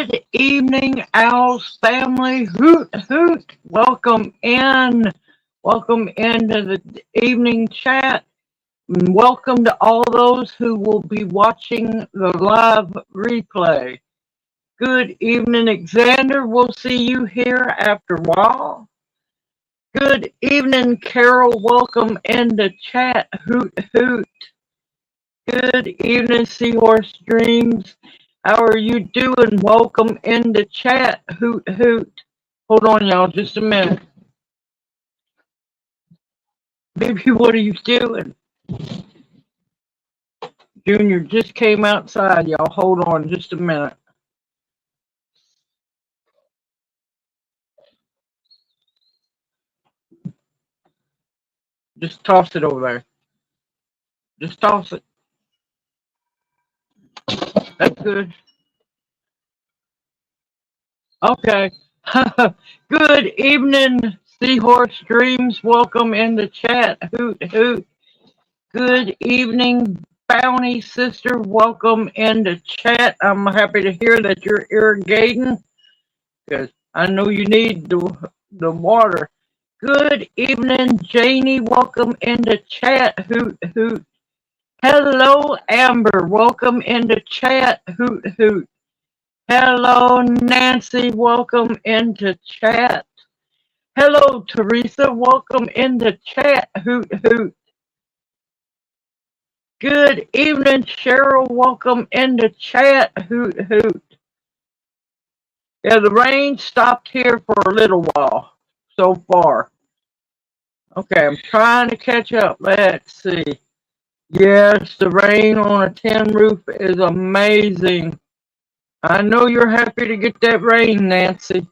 Good evening, OWLS family. Hoot, hoot. Welcome in. Welcome into the evening chat. Welcome to all those who will be watching the live replay. Good evening, Alexander. We'll see you here after a while. Good evening, Carol. Welcome into chat. Hoot, hoot. Good evening, Seahorse Dreams. How are you doing? Welcome into chat. Hoot, hoot. Hold on, y'all, just a minute. Baby, what are you doing? Junior just came outside, y'all. Hold on just a minute. Just toss it over there. Just toss it. That's good. Okay. Good evening, Seahorse Dreams. Welcome in the chat. Hoot, hoot. Good evening, Bounty Sister. Welcome in the chat. I'm happy to hear that you're irrigating because I know you need the water. Good evening, Janie. Welcome in the chat. Hoot, hoot. Hello, Amber. Welcome in the chat. Hoot, hoot. Hello, Nancy. Welcome into chat. Hello, Teresa. Welcome into chat. Hoot, hoot. Good evening, Cheryl. Welcome into chat. Hoot, hoot. Yeah, the rain stopped here for a little while so far. Okay, I'm trying to catch up. Let's see. Yes, the rain on a tin roof is amazing. I know you're happy to get that rain, Nancy.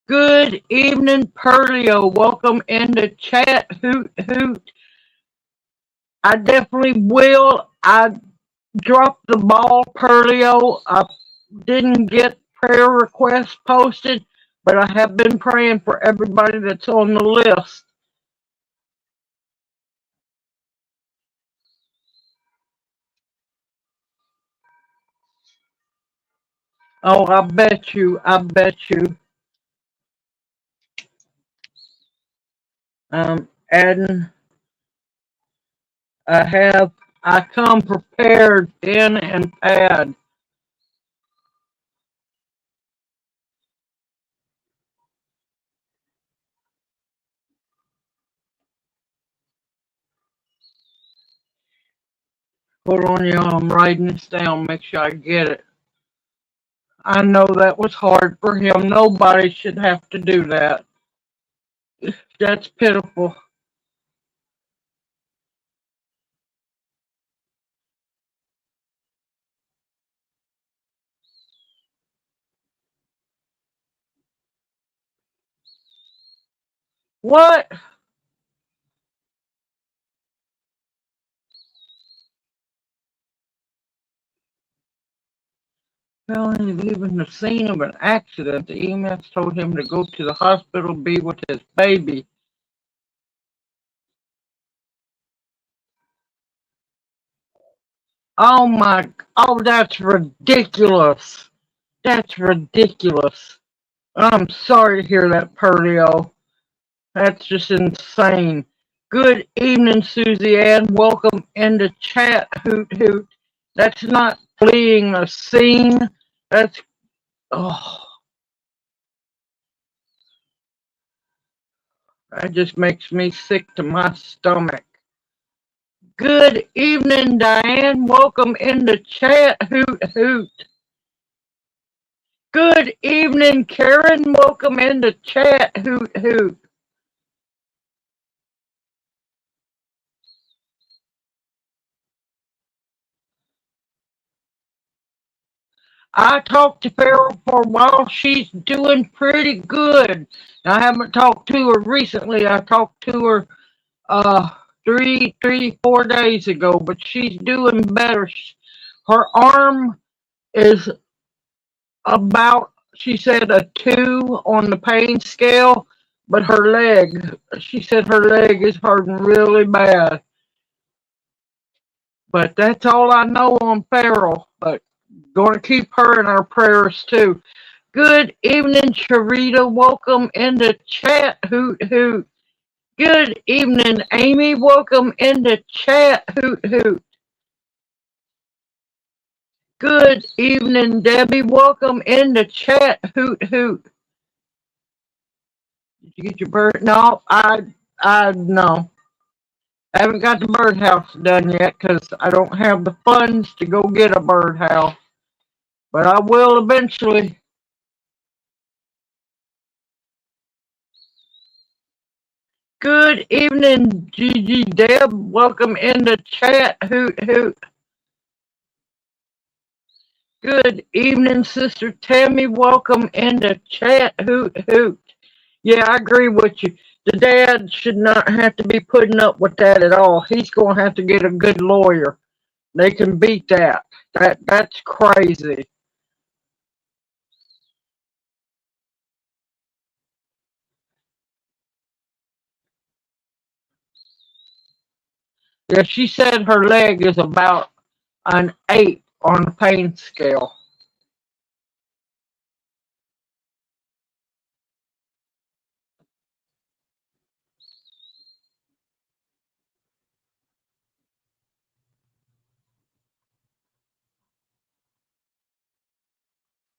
Good evening, Perlio. Welcome into chat. Hoot, hoot. I definitely will. I dropped the ball, Perlio. I didn't get prayer requests posted, but I have been praying for everybody that's on the list. Oh, I bet you. I bet you. Adding, I come prepared, pen and pad. Hold on, y'all. I'm writing this down. Make sure I get it. I know that was hard for him. Nobody should have to do that. That's pitiful. What? Felony leaving the scene of an accident. The EMS told him to go to the hospital, be with his baby. Oh my, oh, that's ridiculous. That's ridiculous. I'm sorry to hear that, Perlio. That's just insane. Good evening, Susie Ann. Welcome into chat. Hoot, hoot. That's not fleeing a scene. That's, oh, that just makes me sick to my stomach. Good evening, Diane. Welcome into chat. Hoot, hoot. Good evening, Karen. Welcome into chat. Hoot, hoot. I talked to Farrell for a while. She's doing pretty good. I haven't talked to her recently. I talked to her 4 days ago, but she's doing better. Her arm is about, she said, a 2 on the pain scale, but her leg, she said her leg is hurting really bad. But that's all I know on Farrell. But going to keep her in our prayers too. Good evening, Charita. Welcome in the chat. Hoot hoot. Good evening, Amy. Welcome in the chat. Hoot hoot. Good evening, Debbie. Welcome in the chat. Hoot hoot. Did you get your bird? No, no. I haven't got the birdhouse done yet because I don't have the funds to go get a birdhouse. But I will eventually. Good evening, Gigi Deb. Welcome in the chat. Hoot hoot. Good evening, Sister Tammy. Welcome in the chat. Hoot hoot. Yeah, I agree with you. The dad should not have to be putting up with that at all. He's going to have to get a good lawyer. They can beat that. That's crazy. Yeah, she said her leg is about an 8 on the pain scale.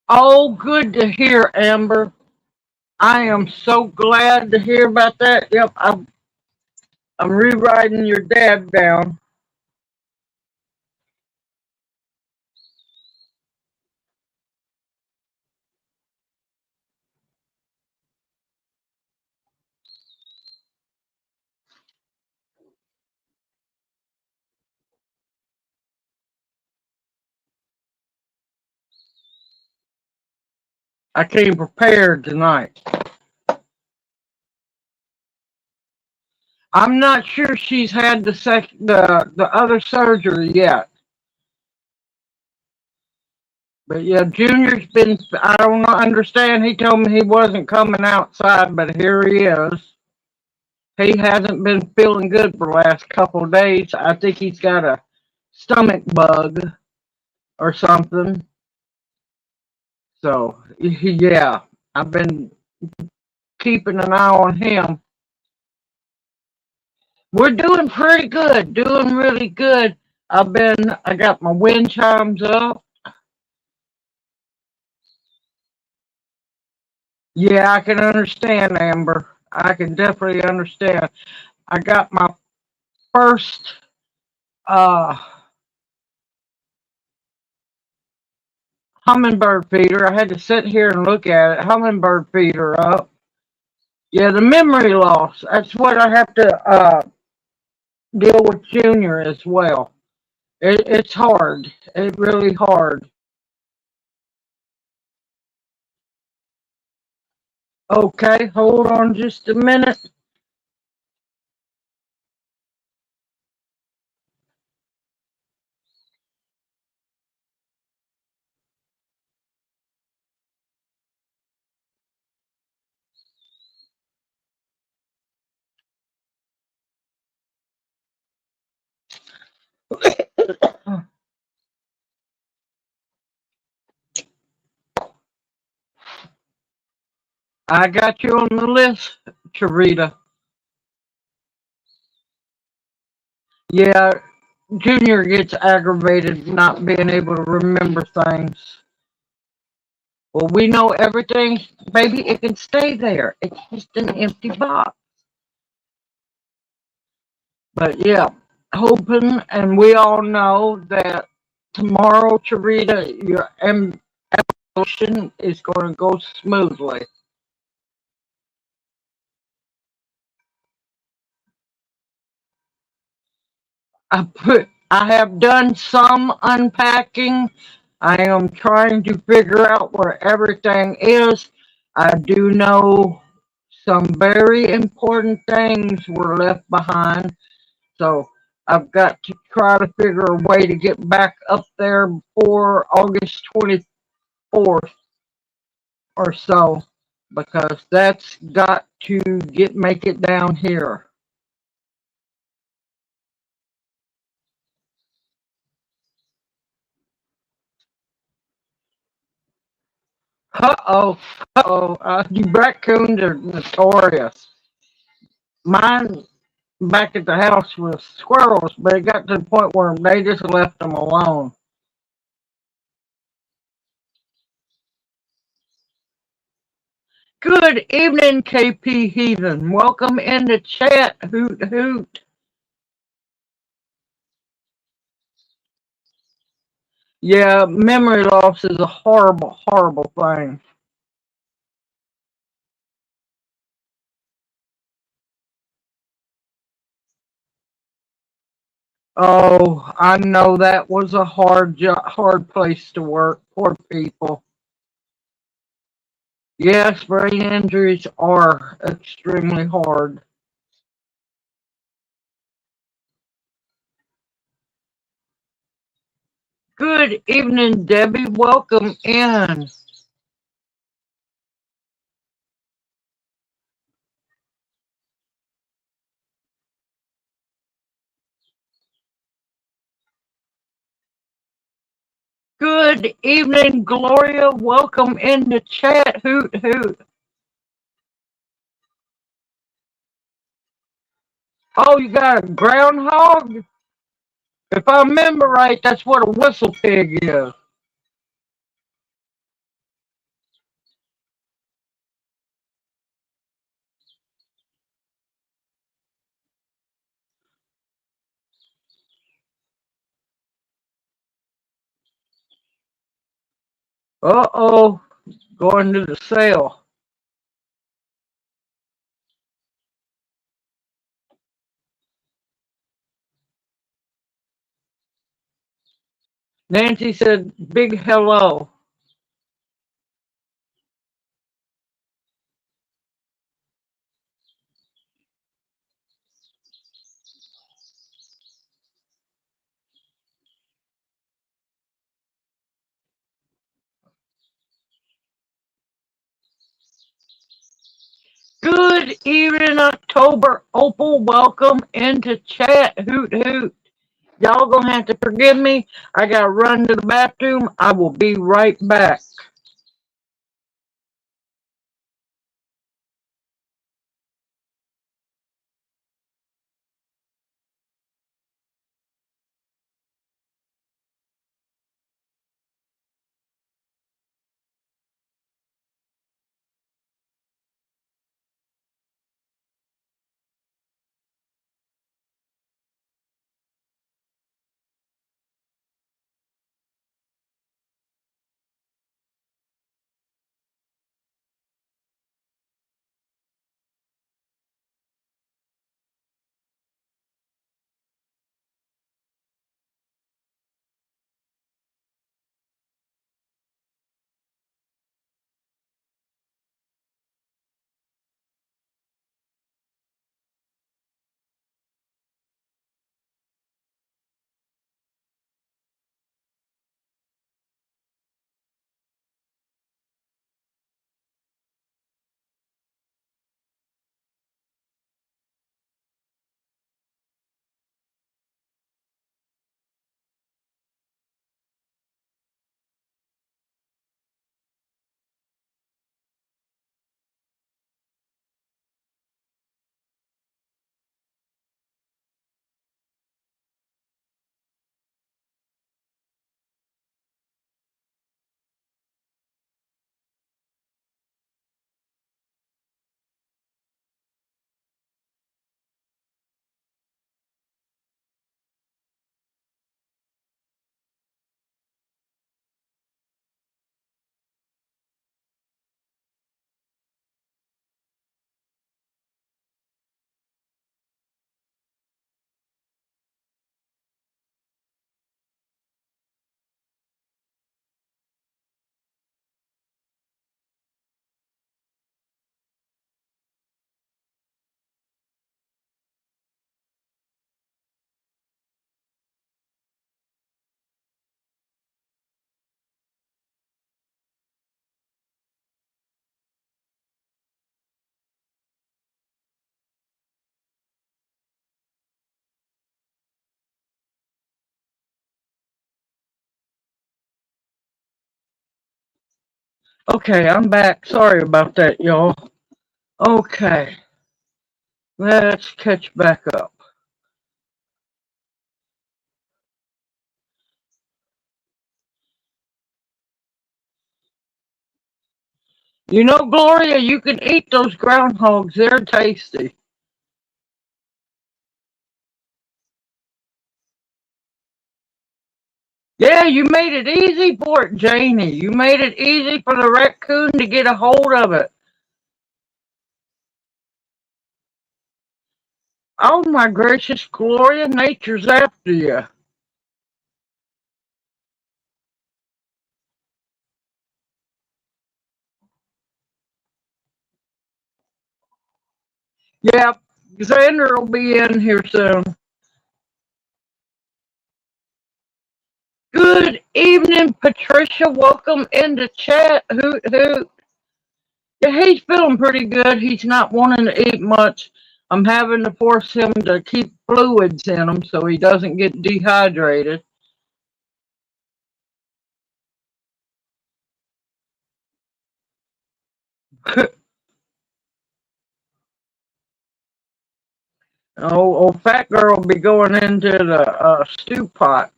Oh, good to hear, Amber. I am so glad to hear about that. Yep, I'm rewriting your dad down. I came prepared tonight. I'm not sure she's had the other surgery yet. But yeah, Junior's been, I don't understand. He told me he wasn't coming outside, but here he is. He hasn't been feeling good for the last couple of days. I think he's got a stomach bug or something. So, yeah, I've been keeping an eye on him. We're doing pretty good, doing really good. I got my wind chimes up. Yeah, I can understand, Amber. I can definitely understand. I got my first uh, hummingbird feeder. I had to sit here and look at it. Hummingbird feeder up. Yeah, the memory loss. That's what I have to deal with Junior as well. It's hard. It's really hard. Okay, hold on just a minute. I got you on the list, Charita. Yeah, Junior gets aggravated not being able to remember things. Well, we know everything, baby. It can stay there. It's just an empty box. But yeah, hoping, and we all know that tomorrow, Charita, your evolution is going to go smoothly. I have done some unpacking. I am trying to figure out where everything is. I do know some very important things were left behind. So I've got to try to figure a way to get back up there before August 24th or so, because that's got to make it down here. Uh-oh. Uh-oh. Raccoons are notorious. Mine back at the house was squirrels, but it got to the point where they just left them alone. Good evening, KP Heathen. Welcome in the chat. Hoot hoot. Yeah, memory loss is a horrible, horrible thing. Oh, I know that was a hard place to work. Poor people. Yes, brain injuries are extremely hard. Good evening, Debbie. Welcome in. Good evening, Gloria. Welcome in the chat. Hoot hoot. Oh, you got a groundhog? If I remember right, that's what a whistle pig is. Uh-oh, going to the sale. Nancy said, big hello. Good evening, October. Opal, welcome into chat. Hoot hoot. Y'all gonna have to forgive me. I gotta run to the bathroom. I will be right back. Okay, I'm back. Sorry about that, y'all. Okay, let's catch back up. You know, Gloria, you can eat those groundhogs. They're tasty. Yeah, you made it easy for it, Janie. You made it easy for the raccoon to get a hold of it. Oh my gracious, Gloria, nature's after you. Yep, Xander will be in here soon. Good evening, Patricia. Welcome into chat. Hoot hoot. Yeah, he's feeling pretty good. He's not wanting to eat much. I'm having to force him to keep fluids in him so he doesn't get dehydrated. Old fat girl will be going into the stew pot.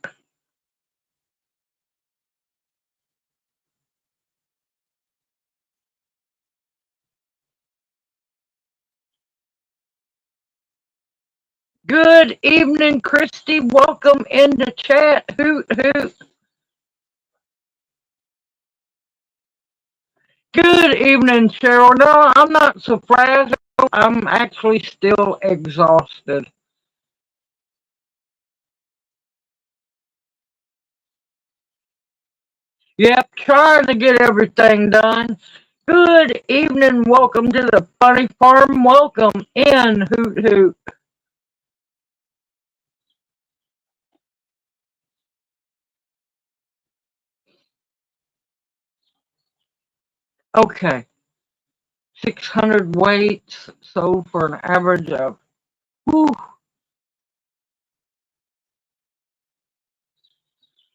Good evening, Christy. Welcome into chat. Hoot hoot. Good evening, Cheryl. No, I'm not so frazzled. I'm actually still exhausted. Yep, trying to get everything done. Good evening. Welcome to the Funny Farm. Welcome in. Hoot hoot. Okay, 600 weights sold for an average of. Whew.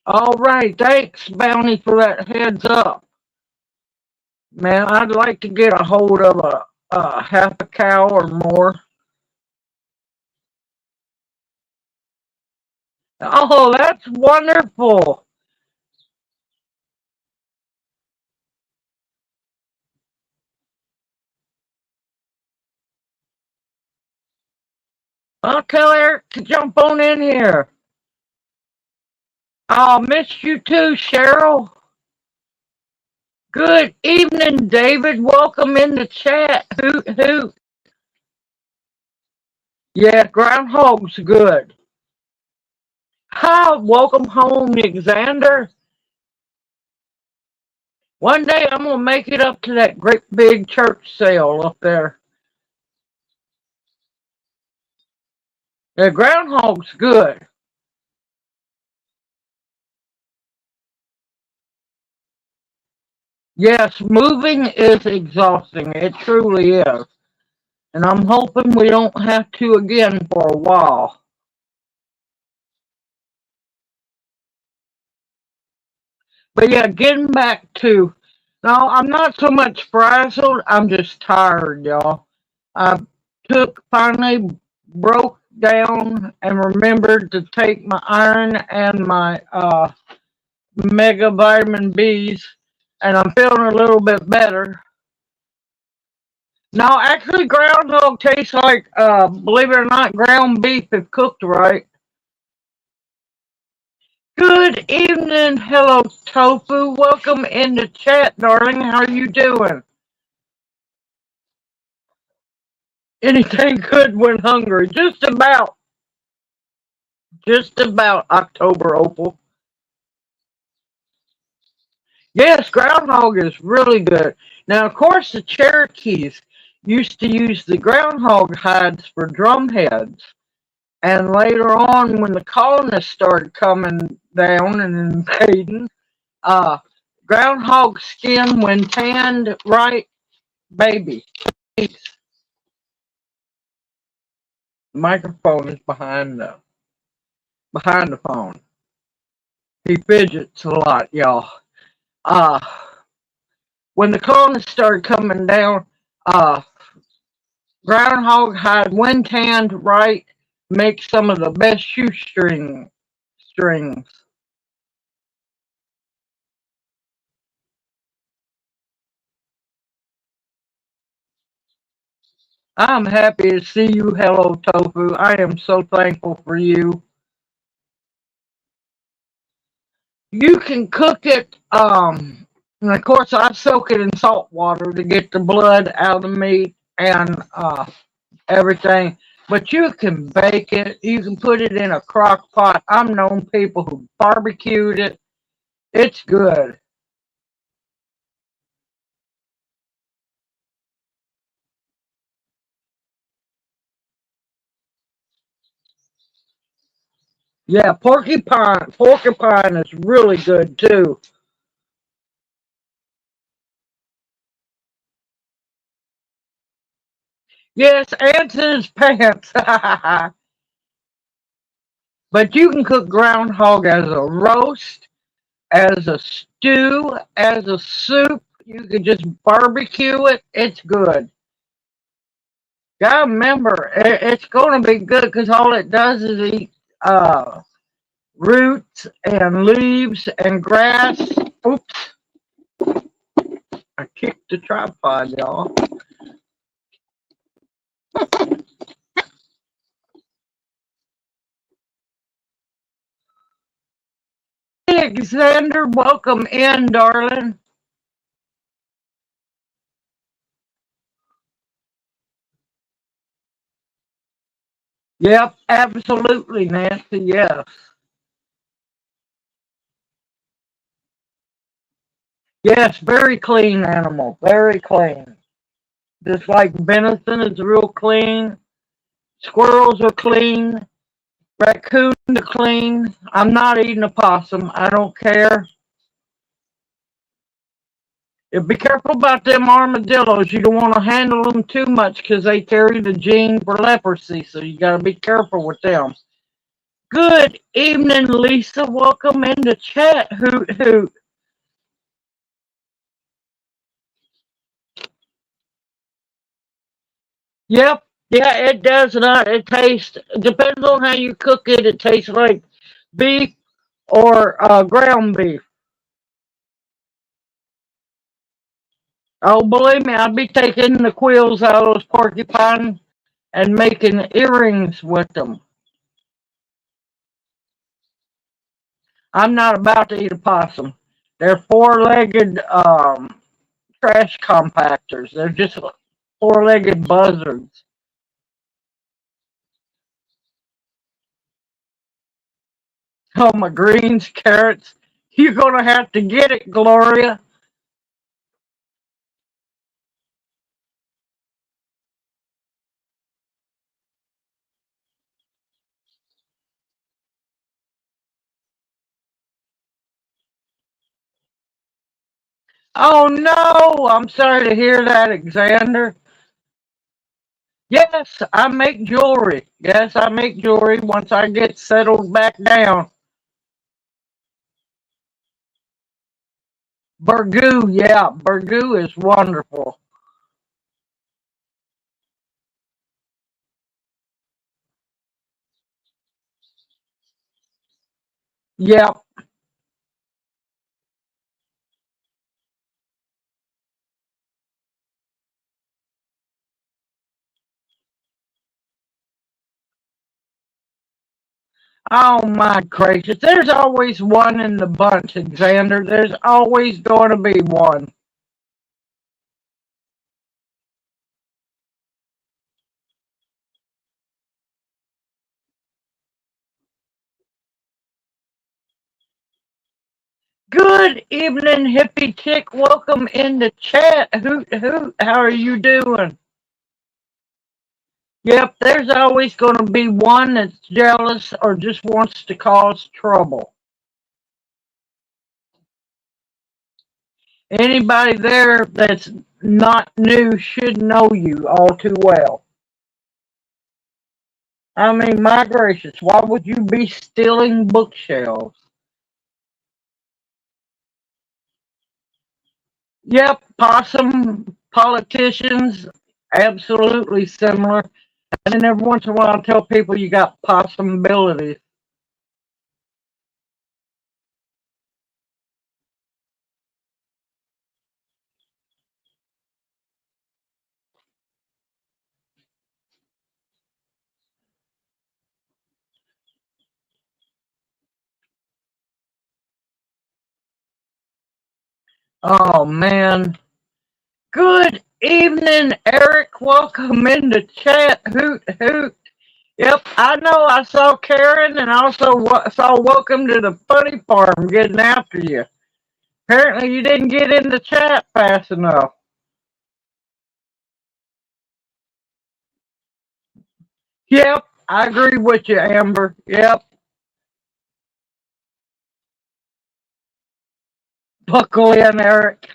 All right, thanks, Bounty, for that heads up. Man, I'd like to get a hold of a half a cow or more. Oh, that's wonderful. I'll tell Eric to jump on in here. I'll miss you too, Cheryl. Good evening, David. Welcome in the chat. Hoot hoot. Yeah, groundhog's good. Hi, welcome home, Alexander. One day I'm gonna make it up to that great big church sale up there. The groundhog's good. Yes, moving is exhausting. It truly is. And I'm hoping we don't have to again for a while. But yeah, getting back to, no, I'm not so much frazzled. I'm just tired, y'all. I finally broke down and remembered to take my iron and my mega vitamin B's, and I'm feeling a little bit better. No, actually, groundhog tastes like, believe it or not, ground beef if cooked right. Good evening, hello Tofu. Welcome in the chat, darling. How are you doing? Anything good when hungry? Just about October Opal. Yes, groundhog is really good. Now, of course, the Cherokees used to use the groundhog hides for drum heads. And later on, when the colonists started coming down and invading, uh, groundhog skin, when tanned right, baby. The microphone is behind the phone. He fidgets a lot, y'all. Uh, when the colonists started coming down, uh, groundhog hide, when tanned right, makes some of the best strings. I'm happy to see you. Hello, Tofu. I am so thankful for you. You can cook it, and of course I soak it in salt water to get the blood out of the meat and everything. But you can bake it. You can put it in a crock pot. I've known people who barbecued it. It's good. Yeah, porcupine is really good too. Yes, ants in his pants. But you can cook groundhog as a roast, as a stew, as a soup. You can just barbecue it. It's good. Gotta remember, it's going to be good because all it does is eat uh, roots and leaves and grass. Oops, I kicked the tripod, y'all. Hey, Alexander, welcome in, darling. Yep, absolutely, Nancy. Yes. Yes, very clean animal. Very clean. Just like venison is real clean. Squirrels are clean. Raccoons are clean. I'm not eating a possum. I don't care. Be careful about them armadillos. You don't want to handle them too much because they carry the gene for leprosy. So you got to be careful with them. Good evening, Lisa. Welcome into chat. Hoot hoot. Yep. Yeah, it does not. It tastes, depends on how you cook it. It tastes like beef or ground beef. Oh, believe me, I'd be taking the quills out of those porcupine and making earrings with them. I'm not about to eat a possum. They're four-legged trash compactors. They're just four-legged buzzards. Oh, my greens, carrots. You're going to have to get it, Gloria. Oh, no. I'm sorry to hear that, Alexander. Yes, I make jewelry. Yes, I make jewelry once I get settled back down. Burgoo, yeah, Burgoo is wonderful. Yeah. Oh my gracious. There's always one in the bunch, Alexander. There's always going to be one. Good evening, hippie chick. Welcome in the chat. Hoot hoot. How are you doing? Yep, there's always going to be one that's jealous or just wants to cause trouble. Anybody there that's not new should know you all too well. I mean, my gracious, why would you be stealing bookshelves? Yep, possum politicians, absolutely similar. And then every once in a while I tell people you got possum abilities. Oh man. Good evening, Eric. Welcome into chat. Hoot hoot. Yep, I know. I saw Karen and also saw Welcome to the Funny Farm getting after you. Apparently, you didn't get in the chat fast enough. Yep, I agree with you, Amber. Yep, buckle in, Eric.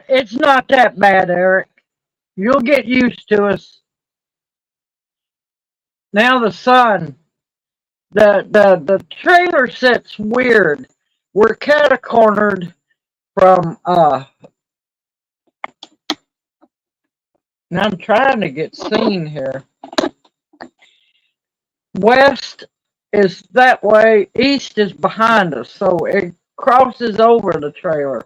It's not that bad, Eric. You'll get used to us. Now the sun, the trailer sits weird. We're catacornered from and I'm trying to get seen here. West is that way, east is behind us, so it crosses over the trailer.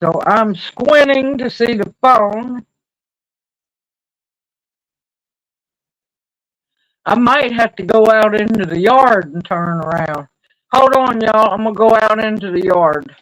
So I'm squinting to see the phone. I might have to go out into the yard and turn around. Hold on, y'all. I'm gonna go out into the yard.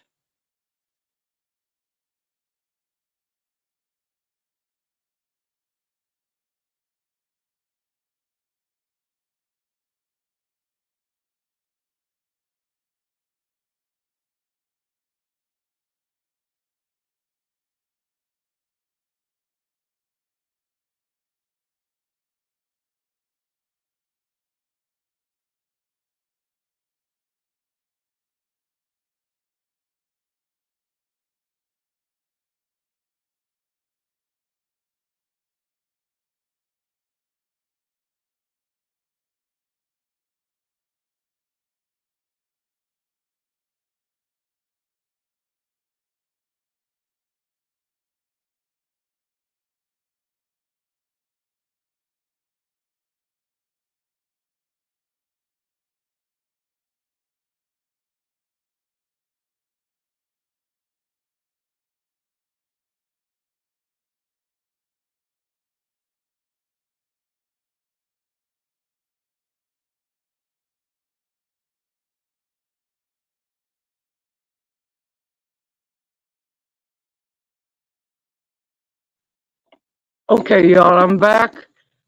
Okay, y'all, I'm back.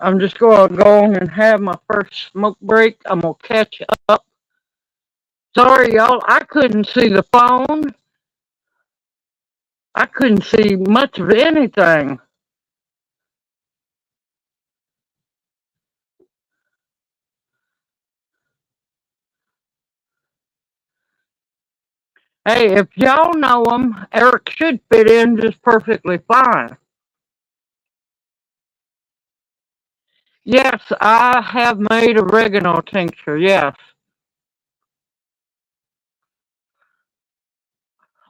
I'm just gonna go on and have my first smoke break. I'm gonna catch up. Sorry, y'all, I couldn't see the phone. I couldn't see much of anything. Hey, if y'all know him, Eric should fit in just perfectly fine. Yes, I have made oregano tincture, yes.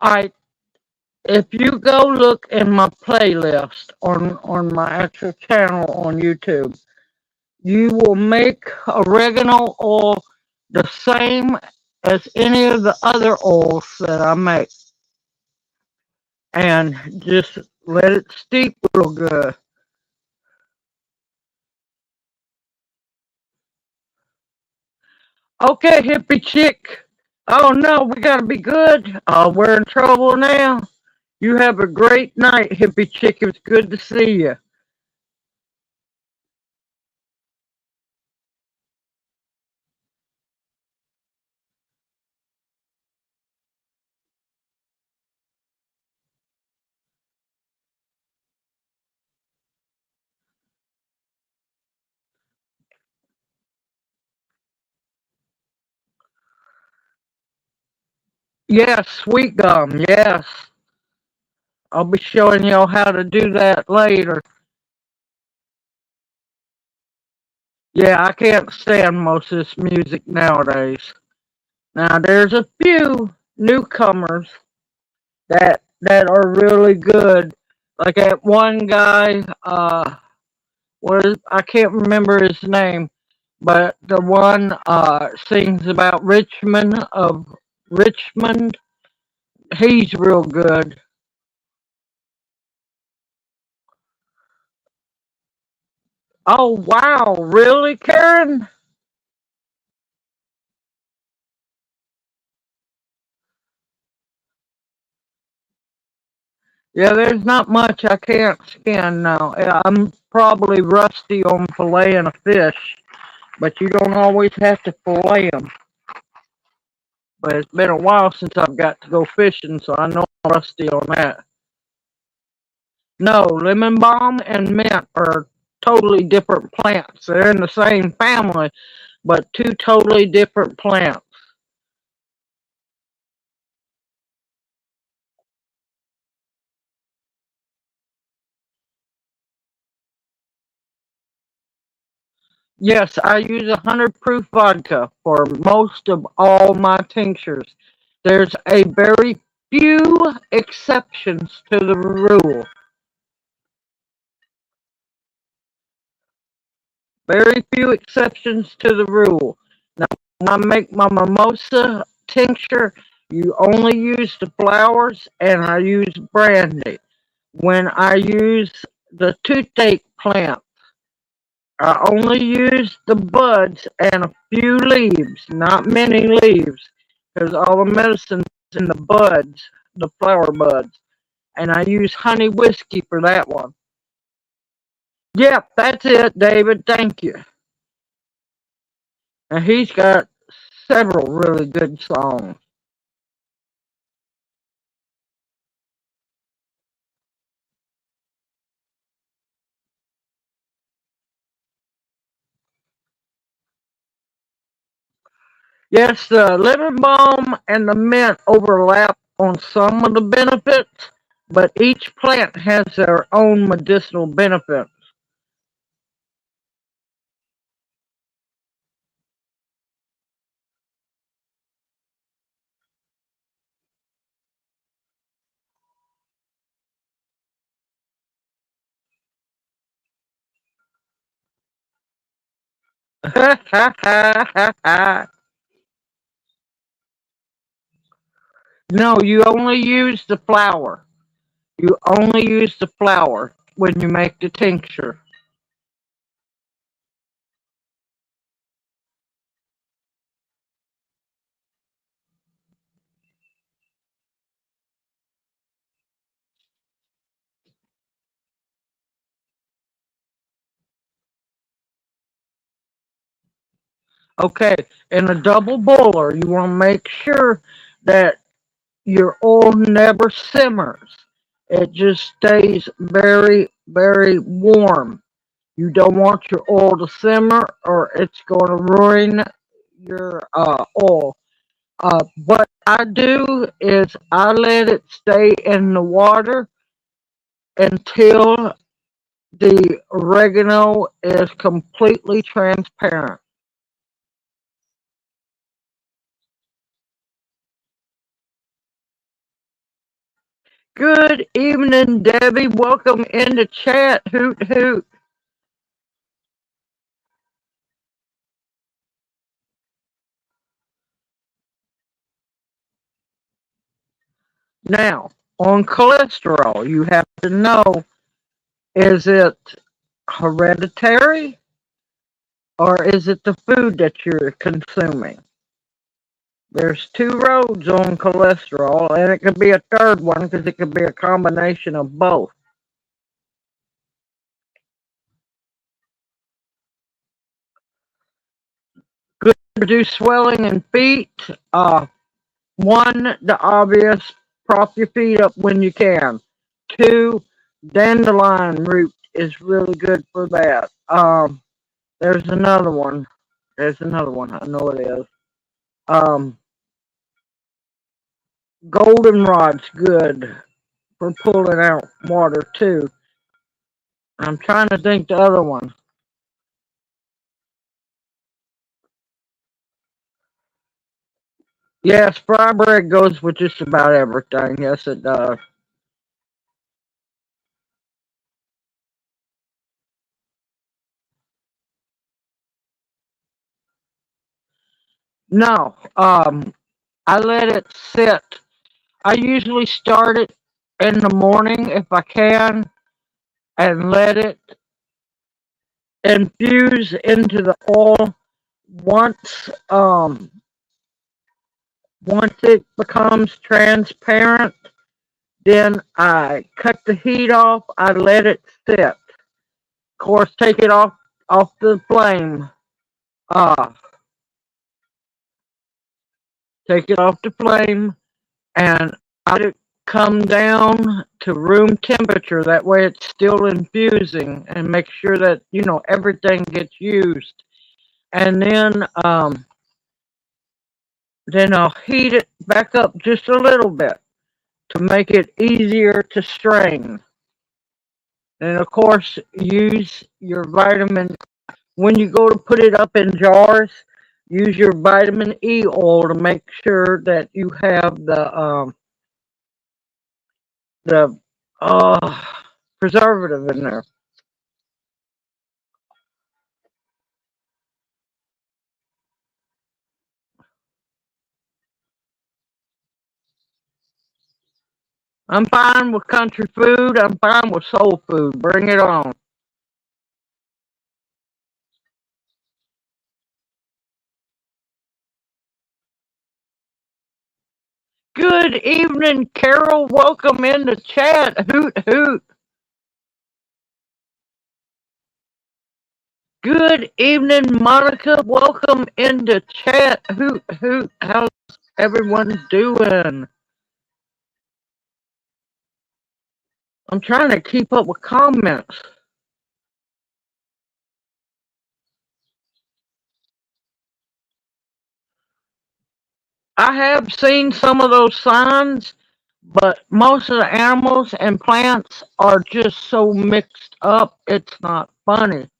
Alright, if you go look in my playlist on my actual channel on YouTube, you will make oregano oil the same as any of the other oils that I make. And just let it steep real good. Okay, hippie chick. Oh no, we gotta be good. Oh, we're in trouble now. You have a great night, hippie chick. It was good to see you. Yes, sweet gum. Yes. I'll be showing y'all how to do that later. Yeah, I can't stand most of this music nowadays. Now there's a few newcomers that are really good. Like that one guy, I can't remember his name, but the one sings about Richmond. He's real good. Oh wow, really, Karen? Yeah, there's not much I can't skin now. I'm probably rusty on filleting a fish, but you don't always have to fillet them. But it's been a while since I've got to go fishing, so I know I'm rusty on that. No, lemon balm and mint are totally different plants. They're in the same family, but two totally different plants. Yes, I use 100 proof vodka for most of all my tinctures. There's a very few exceptions to the rule. Very few exceptions to the rule. Now, when I make my mimosa tincture, you only use the flowers and I use brandy. When I use the toothache plant, I only use the buds and a few leaves, not many leaves, because all the medicine's in the buds, the flower buds. And I use honey whiskey for that one. Yep, that's it, David. Thank you. And he's got several really good songs. Yes, the lemon balm and the mint overlap on some of the benefits, but each plant has their own medicinal benefits. No, you only use the flower. You only use the flower when you make the tincture. Okay, in a double boiler, you want to make sure that your oil never simmers. It just stays very, very warm. You don't want your oil to simmer or it's going to ruin your oil. What I do is I let it stay in the water until the oregano is completely transparent. Good evening, Debbie. Welcome in the chat. Hoot hoot. Now, on cholesterol, you have to know, is it hereditary or is it the food that you're consuming? There's two roads on cholesterol, and it could be a third one because it could be a combination of both. Good to reduce swelling in feet. One, the obvious, prop your feet up when you can. Two, dandelion root is really good for that. There's another one. There's another one. I know it is. Um, Goldenrod's good for pulling out water too. I'm trying to think the other one. Yes, fry bread goes with just about everything. Yes, it does. No, I let it sit. I usually start it in the morning if I can and let it infuse into the oil. Once once it becomes transparent, then I cut the heat off. I let it sit. Of course, take it off the flame. Uh, Take it off the flame and let it come down to room temperature. That way, it's still infusing, and make sure that everything gets used. And then I'll heat it back up just a little bit to make it easier to strain. And of course, use your vitamin. When you go to put it up in jars, use your vitamin E oil to make sure that you have the preservative in there. I'm fine with country food. I'm fine with soul food. Bring it on. Good evening, Carol. Welcome in the chat. Hoot hoot. Good evening, Monica. Welcome in the chat. Hoot hoot. How's everyone doing? I'm trying to keep up with comments. I have seen some of those signs, but most of the animals and plants are just so mixed up, it's not funny.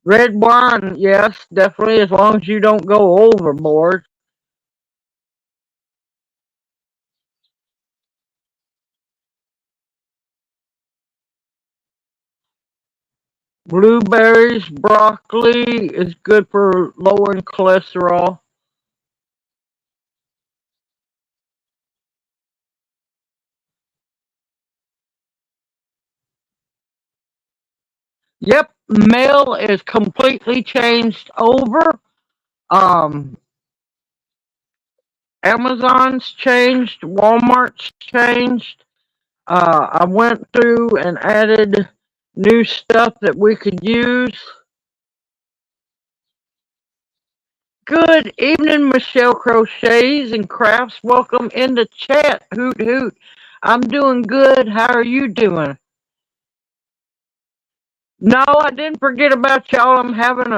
Red wine, yes, definitely, as long as you don't go overboard. Blueberries, broccoli is good for lowering cholesterol. Yep, mail is completely changed over. Um, Amazon's changed, Walmart's changed. I went through and added new stuff that we could use. Good evening, Michelle Crochets and Crafts. Welcome in the chat. Hoot hoot. I'm doing good. How are you doing? No, I didn't forget about y'all. I'm having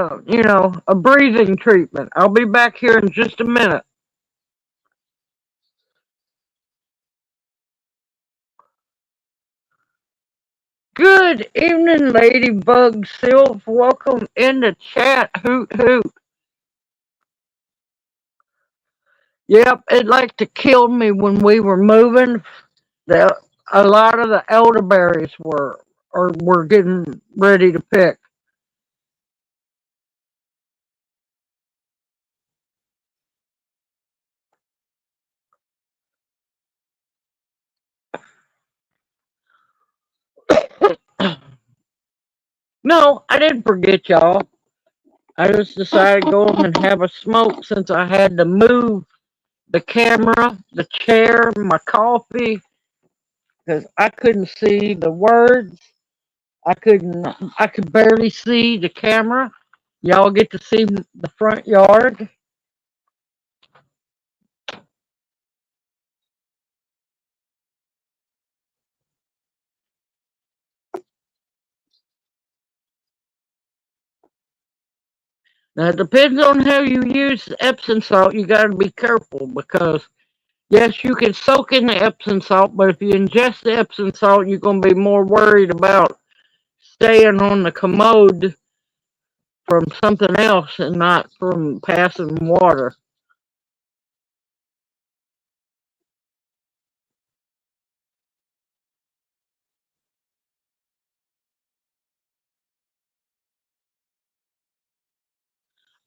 a breathing treatment. I'll be back here in just a minute. Good evening, Ladybug Sylph. Welcome in the chat. Hoot hoot. Yep, it like to kill me when we were moving. The a lot of the elderberries were getting ready to pick. No, I didn't forget y'all. I just decided to go and have a smoke since I had to move the camera, the chair, my coffee, because I couldn't see the words. I could barely see the camera. Y'all get to see the front yard. Now, it depends on how you use Epsom salt. You got to be careful because, yes, you can soak in the Epsom salt, but if you ingest the Epsom salt, you're going to be more worried about staying on the commode from something else and not from passing water.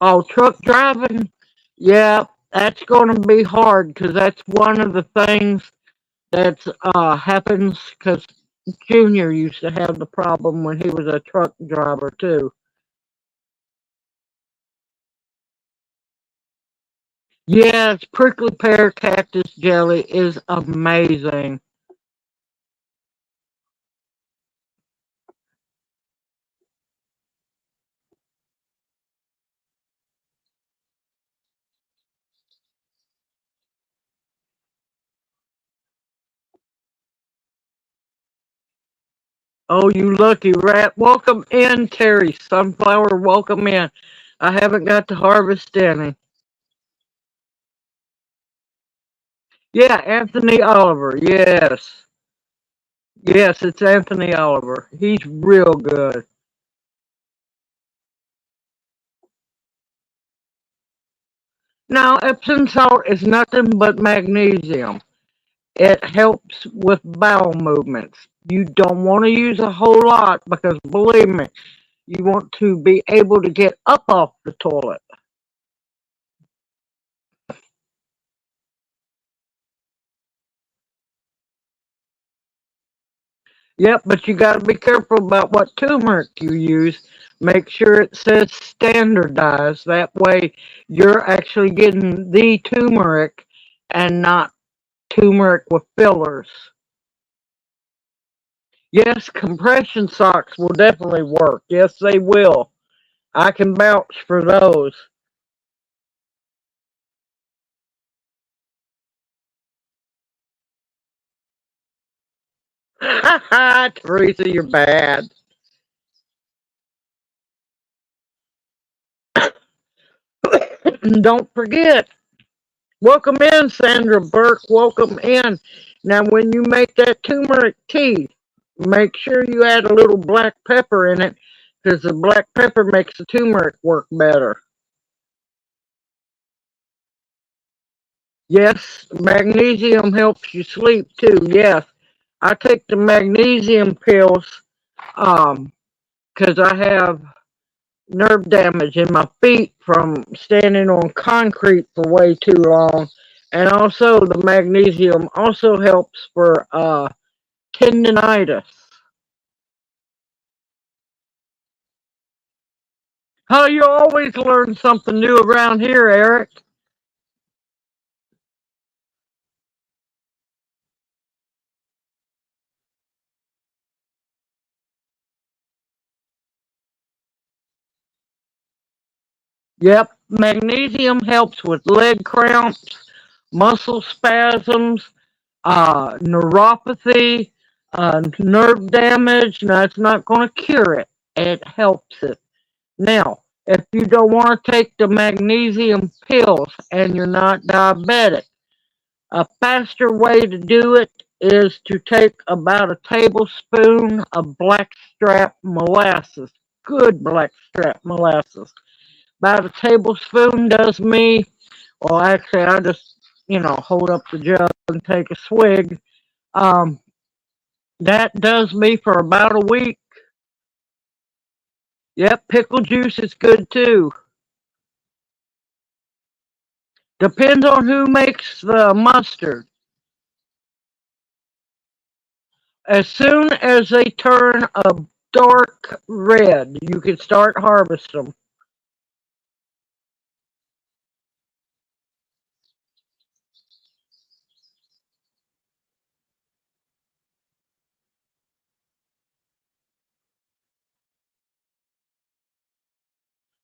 Oh, truck driving? Yeah, that's going to be hard because that's one of the things that happens because Junior used to have the problem when he was a truck driver too. Yes, prickly pear cactus jelly is amazing. Oh, you lucky rat. Welcome in, Terry. Sunflower, welcome in. I haven't got to harvest any. Yeah, Anthony Oliver. Yes. Yes, it's Anthony Oliver. He's real good. Now, Epsom salt is nothing but magnesium. It helps with bowel movements. You don't want to use a whole lot because, believe me, you want to be able to get up off the toilet. Yep, but you got to be careful about what turmeric you use. Make sure it says standardized. That way, you're actually getting the turmeric and not turmeric with fillers. Yes, compression socks will definitely work. Yes, they will. I can vouch for those. Ha ha, Teresa, you're bad. Don't forget. Welcome in, Sandra Burke. Welcome in. Now, when you make that turmeric tea, make sure you add a little black pepper in it because the black pepper makes the turmeric work better. Yes, magnesium helps you sleep too. Yes, I take the magnesium pills um because I have nerve damage in my feet from standing on concrete for way too long. And also the magnesium also helps for tendinitis. Oh, you always learn something new around here, Eric. Yep, magnesium helps with leg cramps, muscle spasms, neuropathy, nerve damage. Now, it's not going to cure it. It helps it. Now, if you don't want to take the magnesium pills and you're not diabetic, a faster way to do it is to take about a tablespoon of blackstrap molasses. Good blackstrap molasses. About a tablespoon does me, well, actually, I just, hold up the jug and take a swig. Um, that does me for about a week. Yep, pickle juice is good too. Depends on who makes the mustard. As soon as they turn a dark red, you can start harvesting them.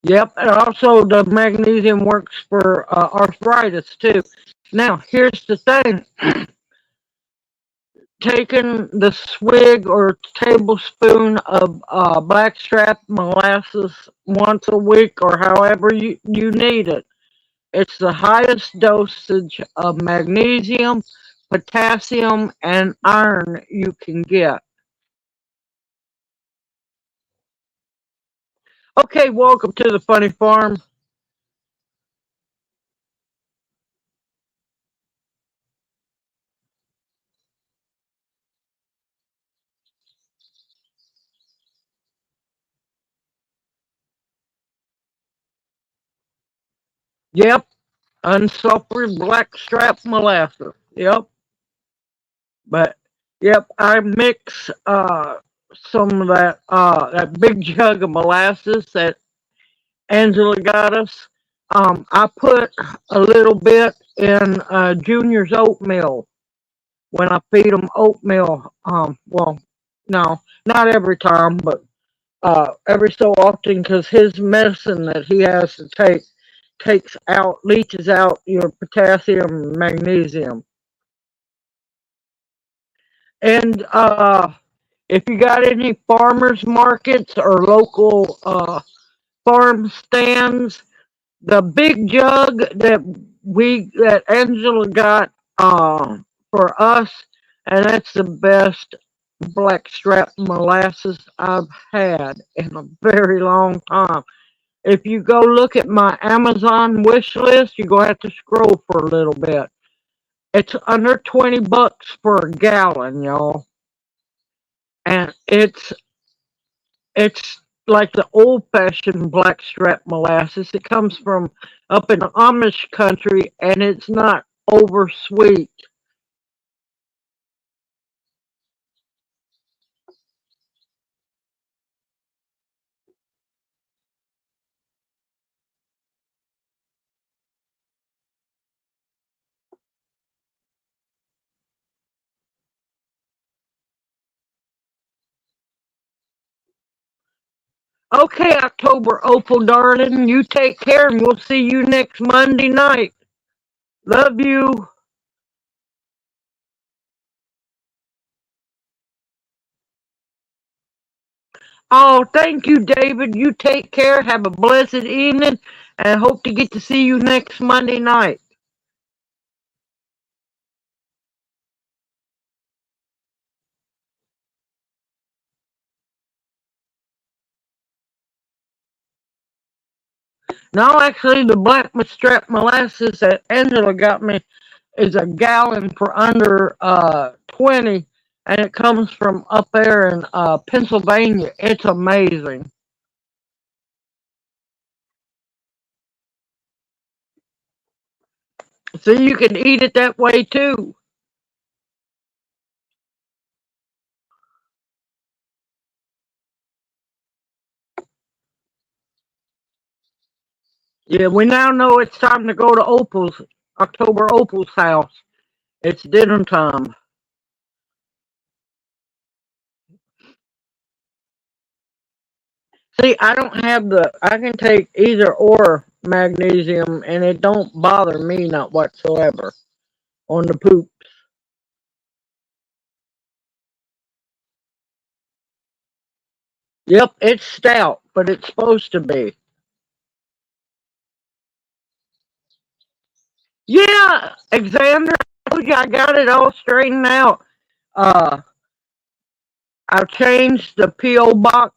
Yep, and also the magnesium works for arthritis too. Now, here's the thing: taking the swig or tablespoon of blackstrap molasses once a week or however you need it. It's the highest dosage of magnesium, potassium, and iron you can get. Okay, welcome to the funny farm. Yep, unsulfured blackstrap molasses. Yep, but yep, I mix some of that big jug of molasses that Angela got us. I put a little bit in Junior's oatmeal when I feed them oatmeal. Well, no, not every time, but every so often, because his medicine that he has to take takes out, leaches out your potassium and magnesium. And if you got any farmers markets or local farm stands, the big jug that Angela got for us, and that's the best blackstrap molasses I've had in a very long time. If you go look at my Amazon wish list, you're gonna have to scroll for a little bit. It's under $20 for a gallon, y'all, and it's like the old-fashioned blackstrap molasses. It comes from up in Amish country, and it's not over sweet. Okay, October Opal, darling, you take care, and we'll see you next Monday night. Love you. Oh, thank you, David. You take care. Have a blessed evening, and hope to get to see you next Monday night. No, actually, the black strap molasses that Angela got me is a gallon for under 20, and it comes from up there in Pennsylvania. It's amazing. So you can eat it that way too. Yeah, we now know it's time to go to October Opal's house. It's dinner time. See, I don't have I can take either or magnesium, and it don't bother me not whatsoever on the poop. Yep, it's stout, but it's supposed to be. Yeah, Alexander, I told you I got it all straightened out. Uh, I've changed the PO box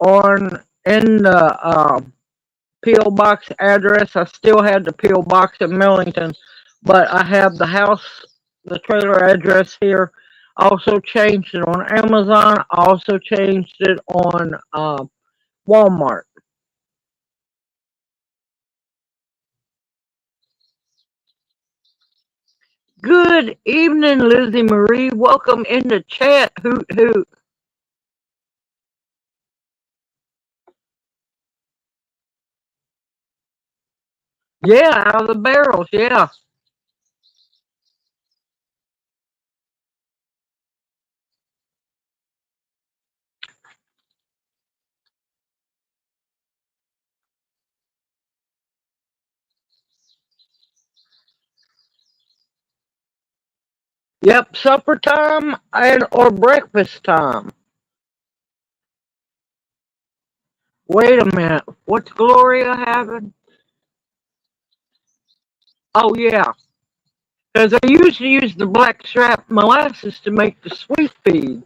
on in the PO box address. I still had the PO box in Millington, but I have the trailer address here. Also changed it on Amazon. Also changed it on Walmart. Good evening, Lizzie Marie. Welcome in the chat. Hoot hoot. Yeah, out of the barrels. Yeah. Yep, supper time and or breakfast time. Wait a minute. What's Gloria having? Oh yeah, because I used to use the black strap molasses to make the sweet feed.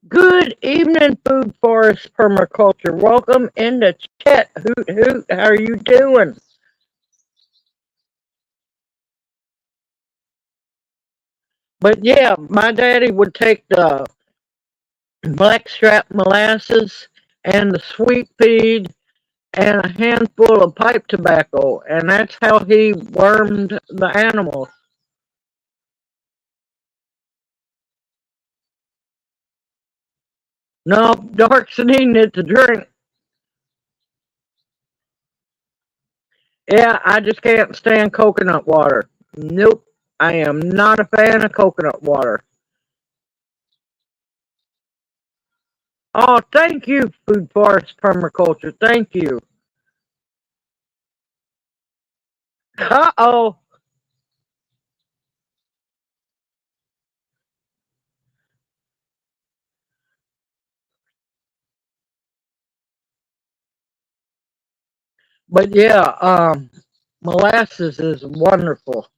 Good evening, Food Forest Permaculture. Welcome in the chat. Hoot hoot. How are you doing? But yeah, my daddy would take the blackstrap molasses and the sweet feed and a handful of pipe tobacco, and that's how he wormed the animals. No, dark's needing it to drink. Yeah, I just can't stand coconut water. Nope, I am not a fan of coconut water. Oh, thank you, Food Forest Permaculture. Thank you. Uh-oh. But yeah, molasses is wonderful.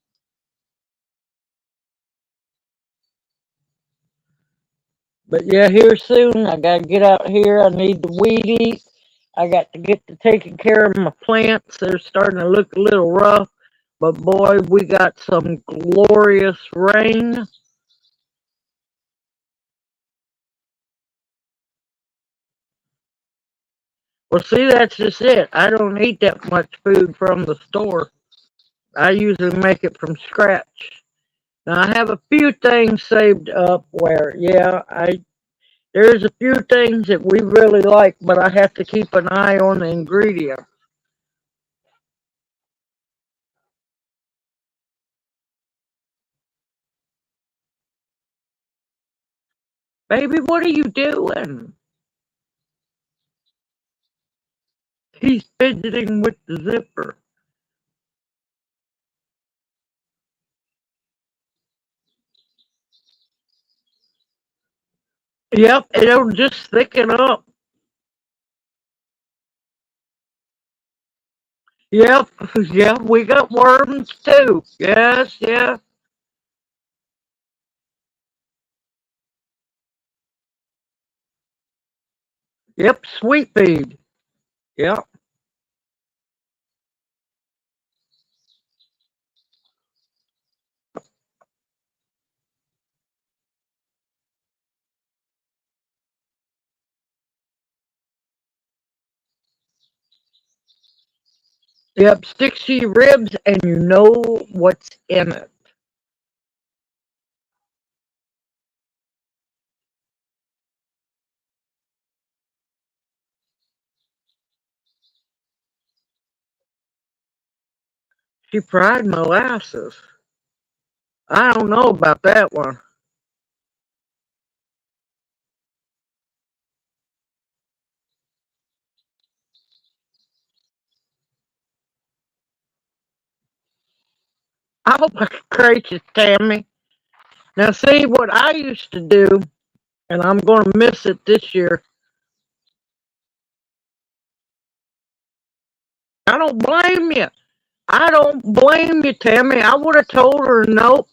But yeah, here soon, I gotta get out here. I need to weed eat. I got to get to taking care of my plants. They're starting to look a little rough. But boy, we got some glorious rain. Well, see, that's just it. I don't eat that much food from the store. I usually make it from scratch. Now, I have a few things saved up where, yeah, there's a few things that we really like, but I have to keep an eye on the ingredients. Baby, what are you doing? He's fidgeting with the zipper. Yep, it'll just thicken up. Yep, yeah, we got worms too. Yes, yeah. Yep, sweet feed. Yep. Yep, sticks to your ribs and you know what's in it. She fried molasses. I don't know about that one. Oh my gracious, Tammy. Now see what I used to do, and I'm gonna miss it this year. I don't blame you. I don't blame you, Tammy. I would have told her nope.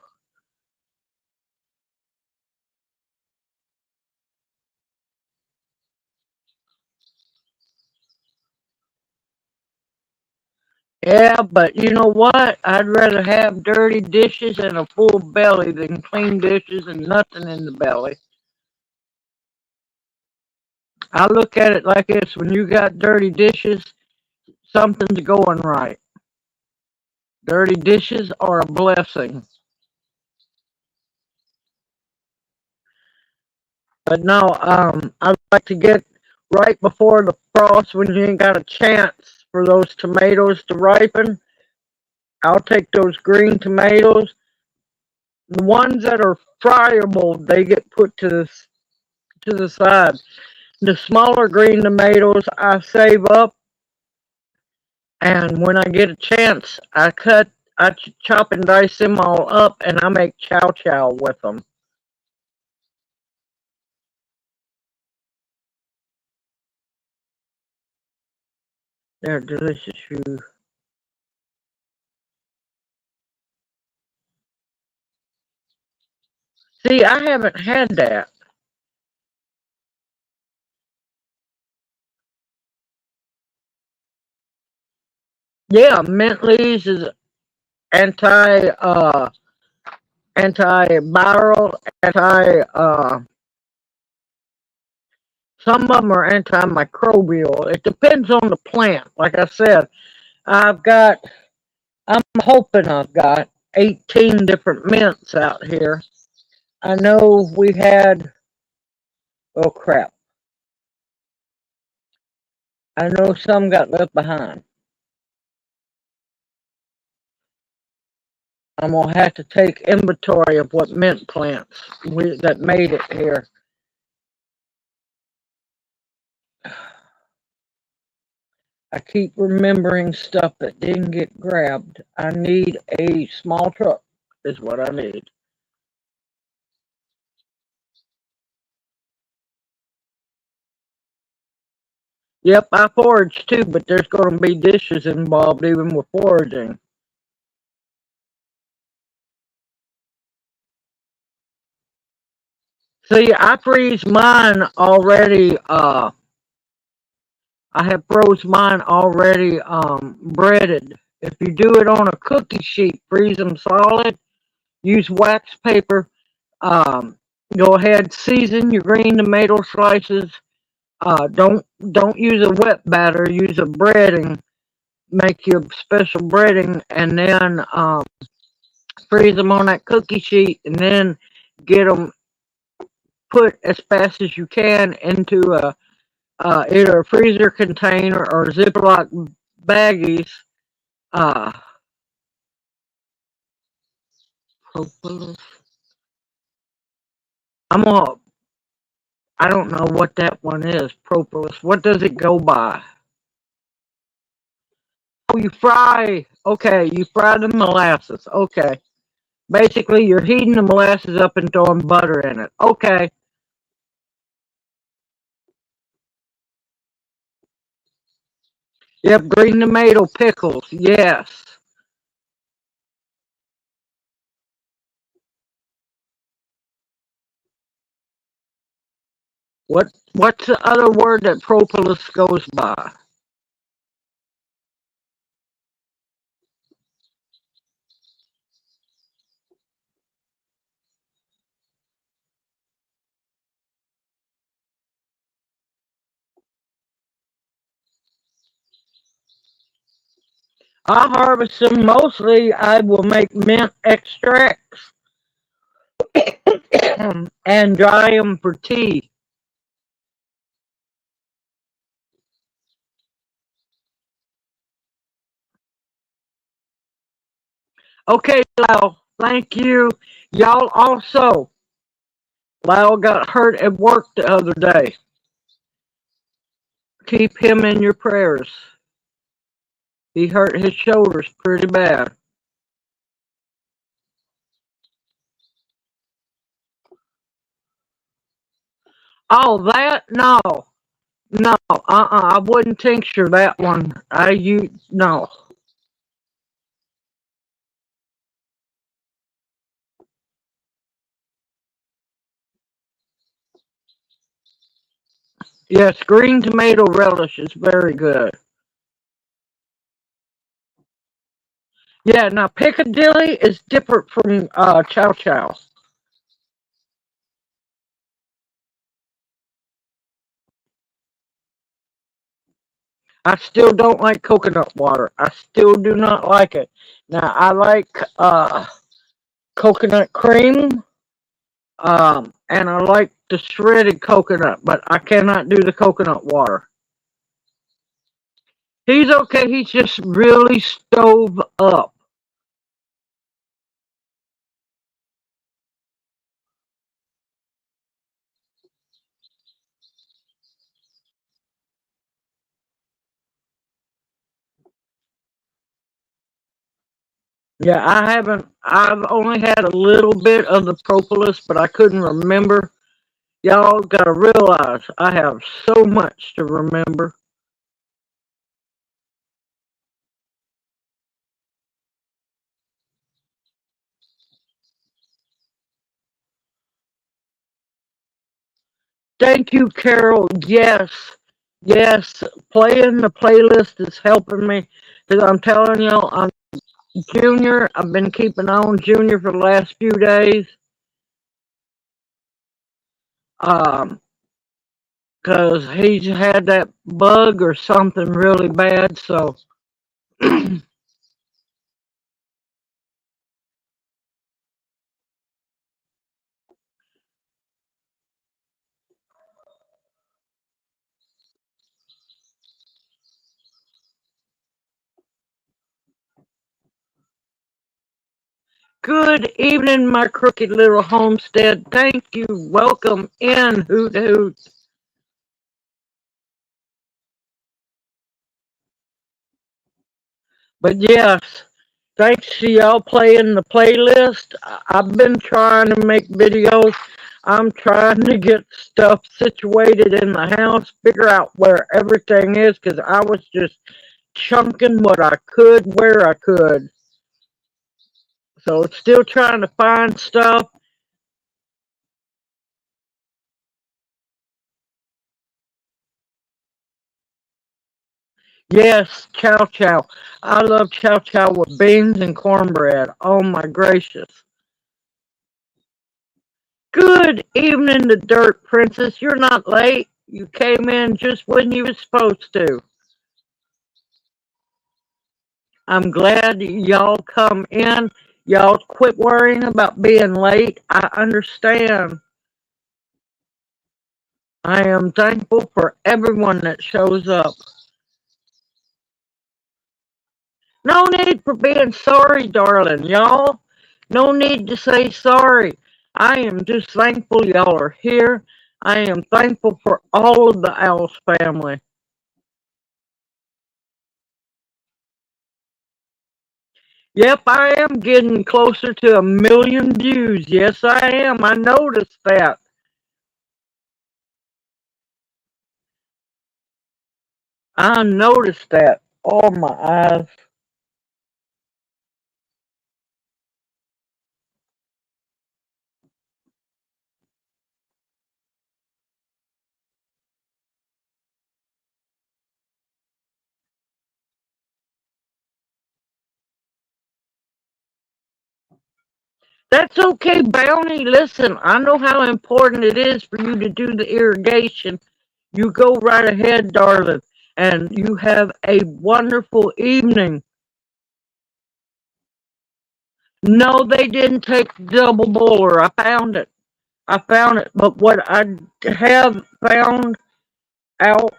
Yeah, but you know what? I'd rather have dirty dishes and a full belly than clean dishes and nothing in the belly. I look at it like this: when you got dirty dishes, something's going right. Dirty dishes are a blessing. But no, I like to get right before the frost when you ain't got a chance for those tomatoes to ripen. I'll take those green tomatoes. The ones that are friable, they get put to the side. The smaller green tomatoes I save up, and when I get a chance, I chop and dice them all up, and I make chow chow with them. They're delicious. You see, I haven't had that. Yeah, mint leaves is anti antiviral, some of them are antimicrobial. It depends on the plant. Like I said, I'm hoping I've got 18 different mints out here. I know we had, oh crap, I know some got left behind. I'm going to have to take inventory of what mint plants that made it here. I keep remembering stuff that didn't get grabbed. I need a small truck is what I need. Yep, I forage too, but there's going to be dishes involved even with foraging. See, I freeze mine already. I have froze mine already breaded. If you do it on a cookie sheet, freeze them solid. Use wax paper. Um, Go ahead, season your green tomato slices. Don't use a wet batter. Use a breading. Make your special breading, and then freeze them on that cookie sheet, and then get them put as fast as you can into either a freezer container or Ziploc baggies. Uh, Propolis. I don't know what that one is. Propolis. What does it go by? Oh, you fry. Okay, you fry the molasses. Okay. Basically, you're heating the molasses up and throwing butter in it. Okay. Yep, green tomato pickles. Yes. What's the other word that propolis goes by? I harvest them mostly. I will make mint extracts and dry them for tea. Okay, Lau. Thank you. Y'all also. Lau got hurt at work the other day. Keep him in your prayers. He hurt his shoulders pretty bad. Oh, that? No. No. I wouldn't tincture that one. No. Yes, green tomato relish is very good. Yeah, now Piccadilly is different from Chow Chow. I still don't like coconut water. I still do not like it. Now I like coconut cream, and I like the shredded coconut, but I cannot do the coconut water. He's okay. He's just really stove up. Yeah, I haven't. I've only had a little bit of the propolis, but I couldn't remember. Y'all got to realize I have so much to remember. Thank you, Carol. Yes, yes. Playing the playlist is helping me because I'm telling y'all, Junior, I've been keeping on Junior for the last few days. Um, Cause he's had that bug or something really bad, so good evening, my crooked little homestead. Thank you. Welcome in, Hoot Hoot. But yes, thanks to y'all playing the playlist. I've been trying to make videos. I'm trying to get stuff situated in the house, figure out where everything is, because I was just chunking what I could where I could. So still trying to find stuff. Yes, chow chow. I love chow chow with beans and cornbread. Oh my gracious. Good evening, the Dirt Princess. You're not late. You came in just when you were supposed to. I'm glad y'all come in. Y'all quit worrying about being late. I understand. I am thankful for everyone that shows up. No need for being sorry, darling, y'all. No need to say sorry. I am just thankful y'all are here. I am thankful for all of the OWLS family. Yep, I am getting closer to 1 million views. Yes, I am. I noticed that. I noticed that. Oh, my eyes. That's okay, Bounty. Listen, I know how important it is for you to do the irrigation. You go right ahead, darling, and you have a wonderful evening. No, they didn't take double boiler. I found it. I found it. But what I have found out,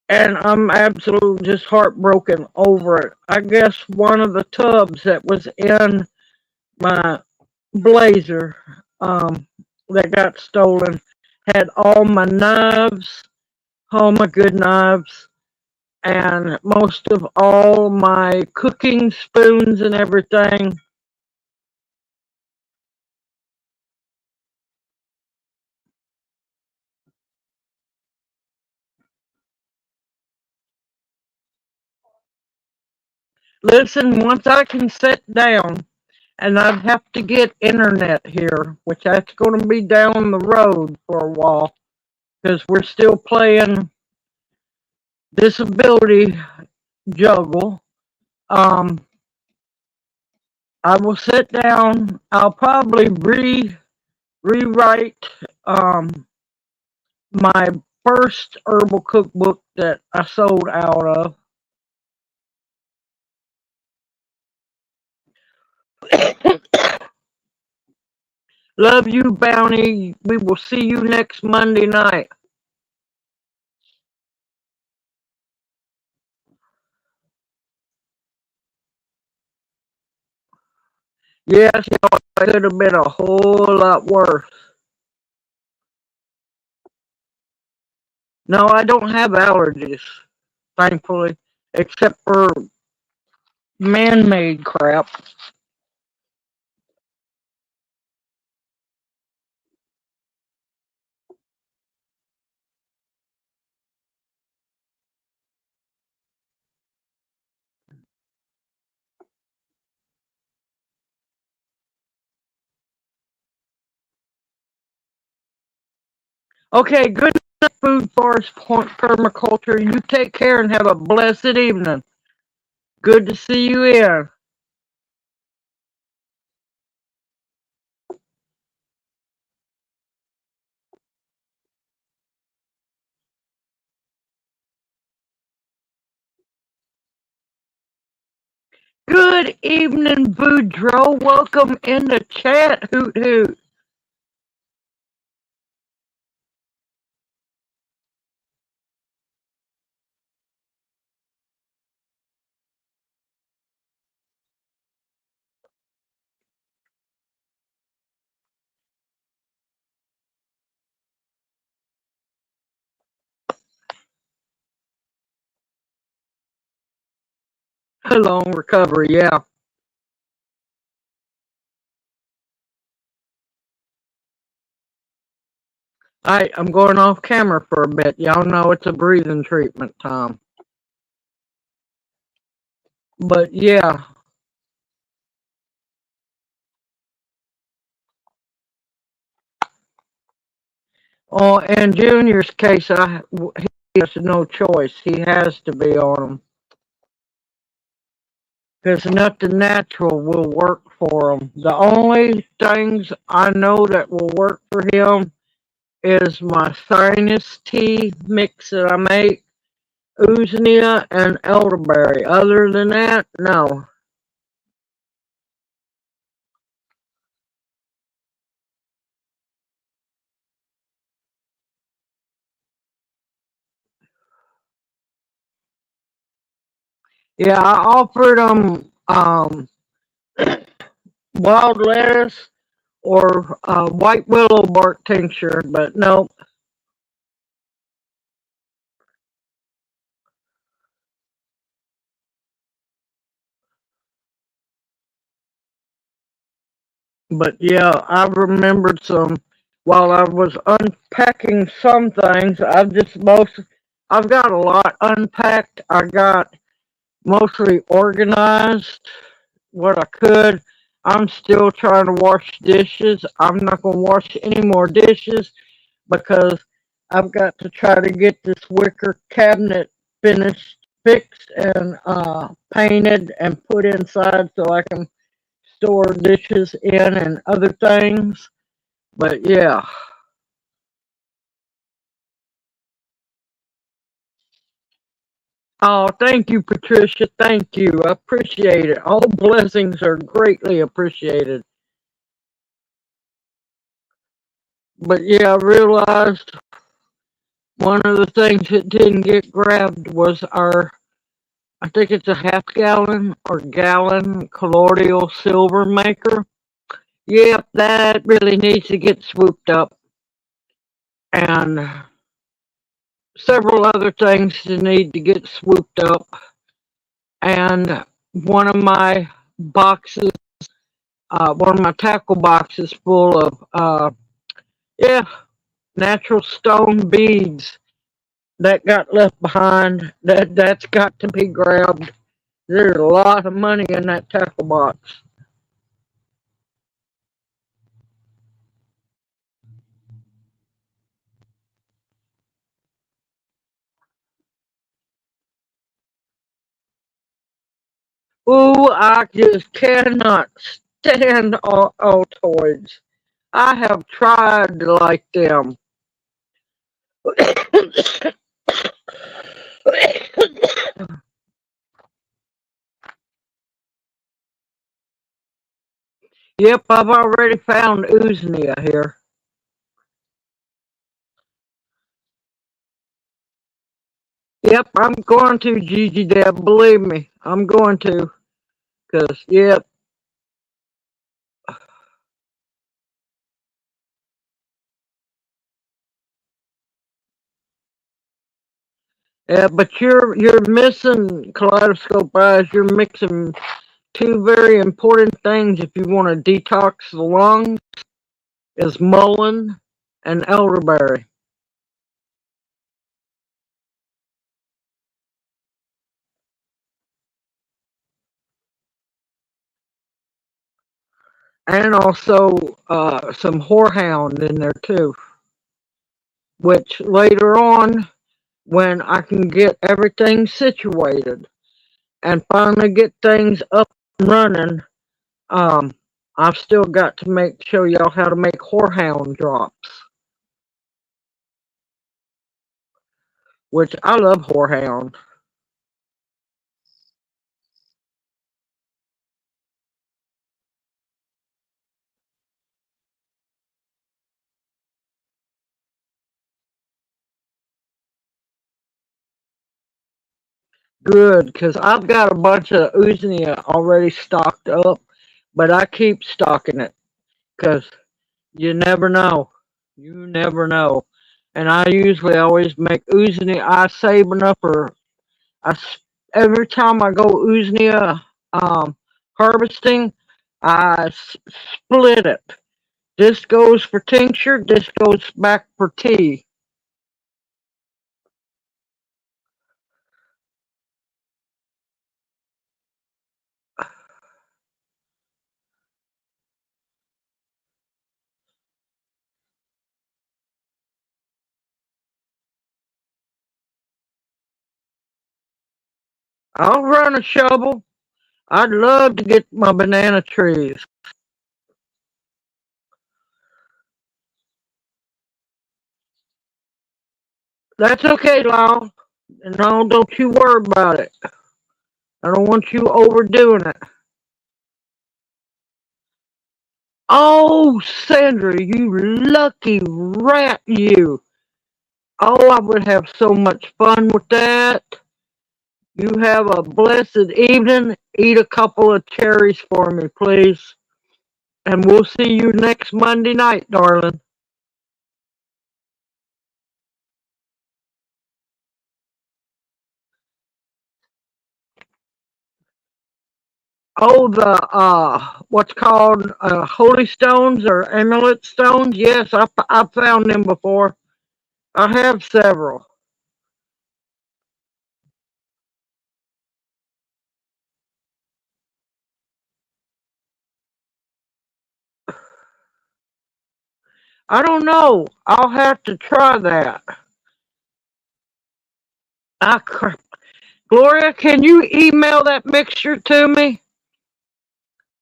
and I'm absolutely just heartbroken over it. I guess one of the tubs that was in my blazer that got stolen had all my knives, all my good knives, and most of all my cooking spoons and everything. Listen, once I can sit down, and I'd have to get internet here, which that's going to be down the road for a while because we're still playing disability juggle. Um, I will sit down. I'll probably rewrite um, my first herbal cookbook that I sold out of. Love you, Bounty. We will see you next Monday night. Yes, y'all, it could have been a whole lot worse. No, I don't have allergies, thankfully, except for man-made crap. Okay, good night, food forest point permaculture. You take care and have a blessed evening. Good to see you in. Good evening, Boudreaux. Welcome in the chat. Hoot hoot. Long recovery, yeah. I'm going off camera for a bit. Y'all know it's a breathing treatment time. But yeah. Oh, in Junior's case, he has no choice. He has to be on them. Because nothing natural will work for him. The only things I know that will work for him is my sinus tea mix that I make, Usnea and elderberry. Other than that, no. Yeah, I offered him wild lettuce or white willow bark tincture, but no. But yeah, I remembered some while I was unpacking some things. I've got a lot unpacked. I got mostly organized what I could. I'm still trying to wash dishes. I'm not going to wash any more dishes because I've got to try to get this wicker cabinet fixed, and painted and put inside so I can store dishes in and other things. But yeah. Oh, thank you, Patricia. Thank you. I appreciate it. All blessings are greatly appreciated. But yeah, I realized one of the things that didn't get grabbed was I think it's a half gallon or gallon colloidal silver maker. Yep, that really needs to get swooped up. And several other things that need to get swooped up. And one of my boxes, one of my tackle boxes full of, yeah, natural stone beads that got left behind. That's got to be grabbed. There's a lot of money in that tackle box. Ooh, I just cannot stand Altoids. I have tried to like them. Yep, I've already found Usnea here. Yep, I'm going to, Gigi Deb. Believe me, I'm going to. Because, yep. Yeah, but you're missing kaleidoscope eyes. You're mixing two very important things if you want to detox the lungs is mullein and elderberry. And also some horehound in there too, which later on, when I can get everything situated, and finally get things up and running, um, I've still got to show y'all how to make horehound drops, which I love horehound. Good, because I've got a bunch of Uznia already stocked up, but I keep stocking it because you never know. You never know. And I usually always make Uznia. I save enough for I every time I go Uznia harvesting, split it. This goes for tincture. This goes back for tea. I'll run a shovel. I'd love to get my banana trees. That's okay, Lyle. No, don't you worry about it. I don't want you overdoing it. Oh, Sandra, you lucky rat, you. Oh, I would have so much fun with that. You have a blessed evening. Eat a couple of cherries for me, please. And we'll see you next Monday night, darling. Oh, the what's called holy stones or amulet stones. Yes, I've found them before. I have several. I don't know. I'll have to try that. I Gloria, can you email that mixture to me?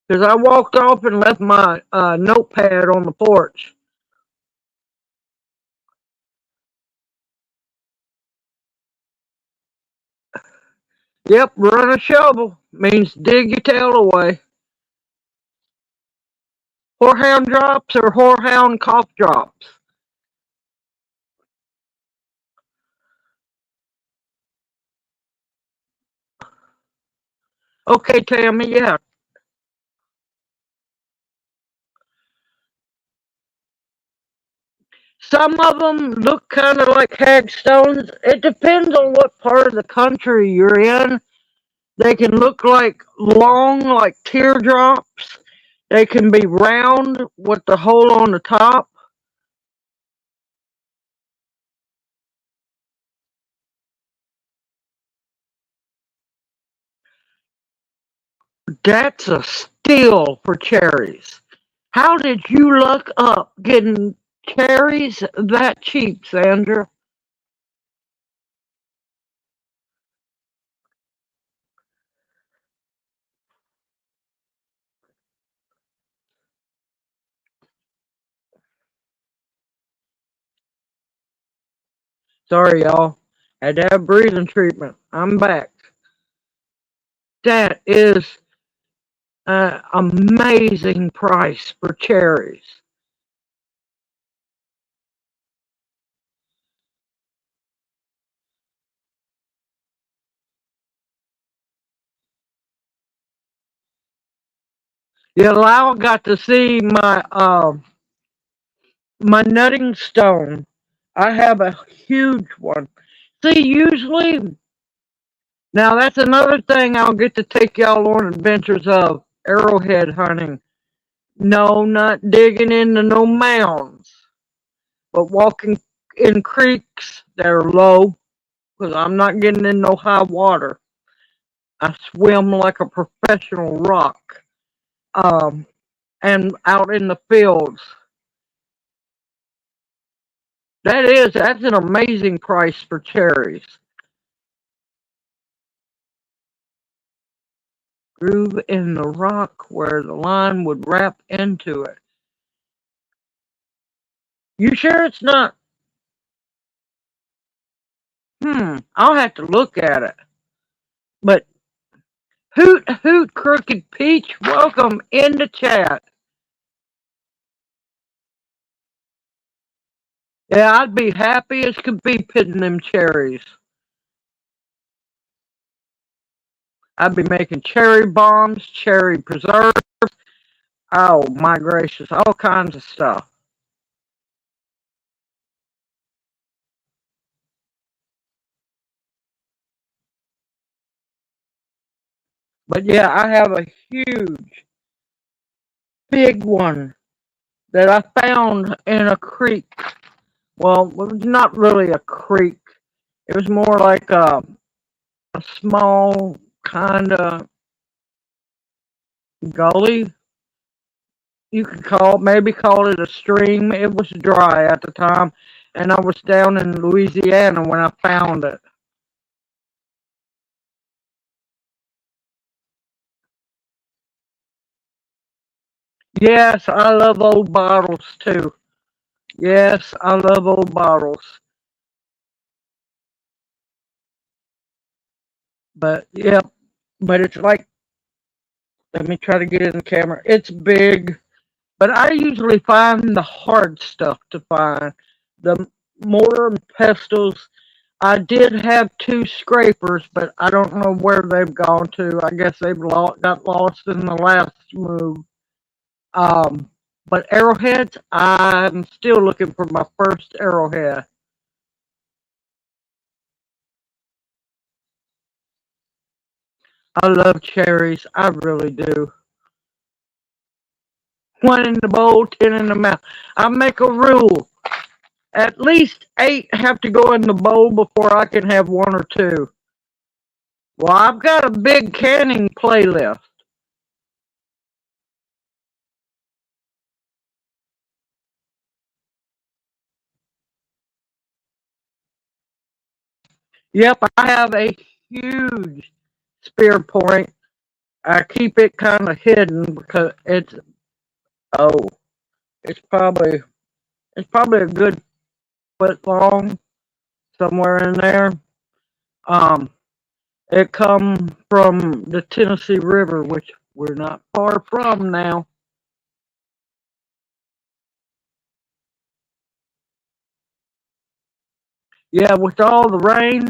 Because I walked off and left my notepad on the porch. Yep, run a shovel means dig your tail away. Horehound drops or horehound cough drops? Okay, Tammy, yeah. Some of them look kind of like hagstones. It depends on what part of the country you're in. They can look like long, like teardrops. They can be round with the hole on the top. That's a steal for cherries. How did you luck up getting cherries that cheap, Sandra? Sorry, y'all. Had to have breathing treatment. I'm back. That is an amazing price for cherries. Yeah, Lyle got to see my nutting stone. I have a huge one. See, usually now that's another thing I'll get to take y'all on adventures of arrowhead hunting. No, not digging into no mounds, but walking in creeks that are low because I'm not getting in no high water. I swim like a professional rock. Um, and out in the fields. That's an amazing price for cherries. groove in the rock where the line would wrap into it. You sure it's not? I'll have to look at it. But Hoot Hoot Crooked Peach, welcome in the chat. Yeah, I'd be happy as could be pitting them cherries. I'd be making cherry bombs, cherry preserves. Oh my gracious, all kinds of stuff. But yeah, I have a huge, big one that I found in a creek. Well, it was not really a creek. It was more like a small kind of gully. You could maybe call it a stream. It was dry at the time, and I was down in Louisiana when I found it. Yes, I love old bottles too. Yes, I love old bottles. But yeah, but it's like, let me try to get it in the camera. It's big, but I usually find the hard stuff to find. The mortar and pestles. I did have two scrapers, but I don't know where they've gone to. I guess they've got lost in the last move. Um, but arrowheads, I'm still looking for my first arrowhead. I love cherries. I really do. One in the bowl, 10 in the mouth. I make a rule. At least 8 have to go in the bowl before I can have 1 or 2. Well, I've got a big canning playlist. Yep, I have a huge spear point. I keep it kind of hidden because oh, it's probably a good foot long, somewhere in there. Um, it come from the Tennessee River, which we're not far from now. Yeah, with all the rain,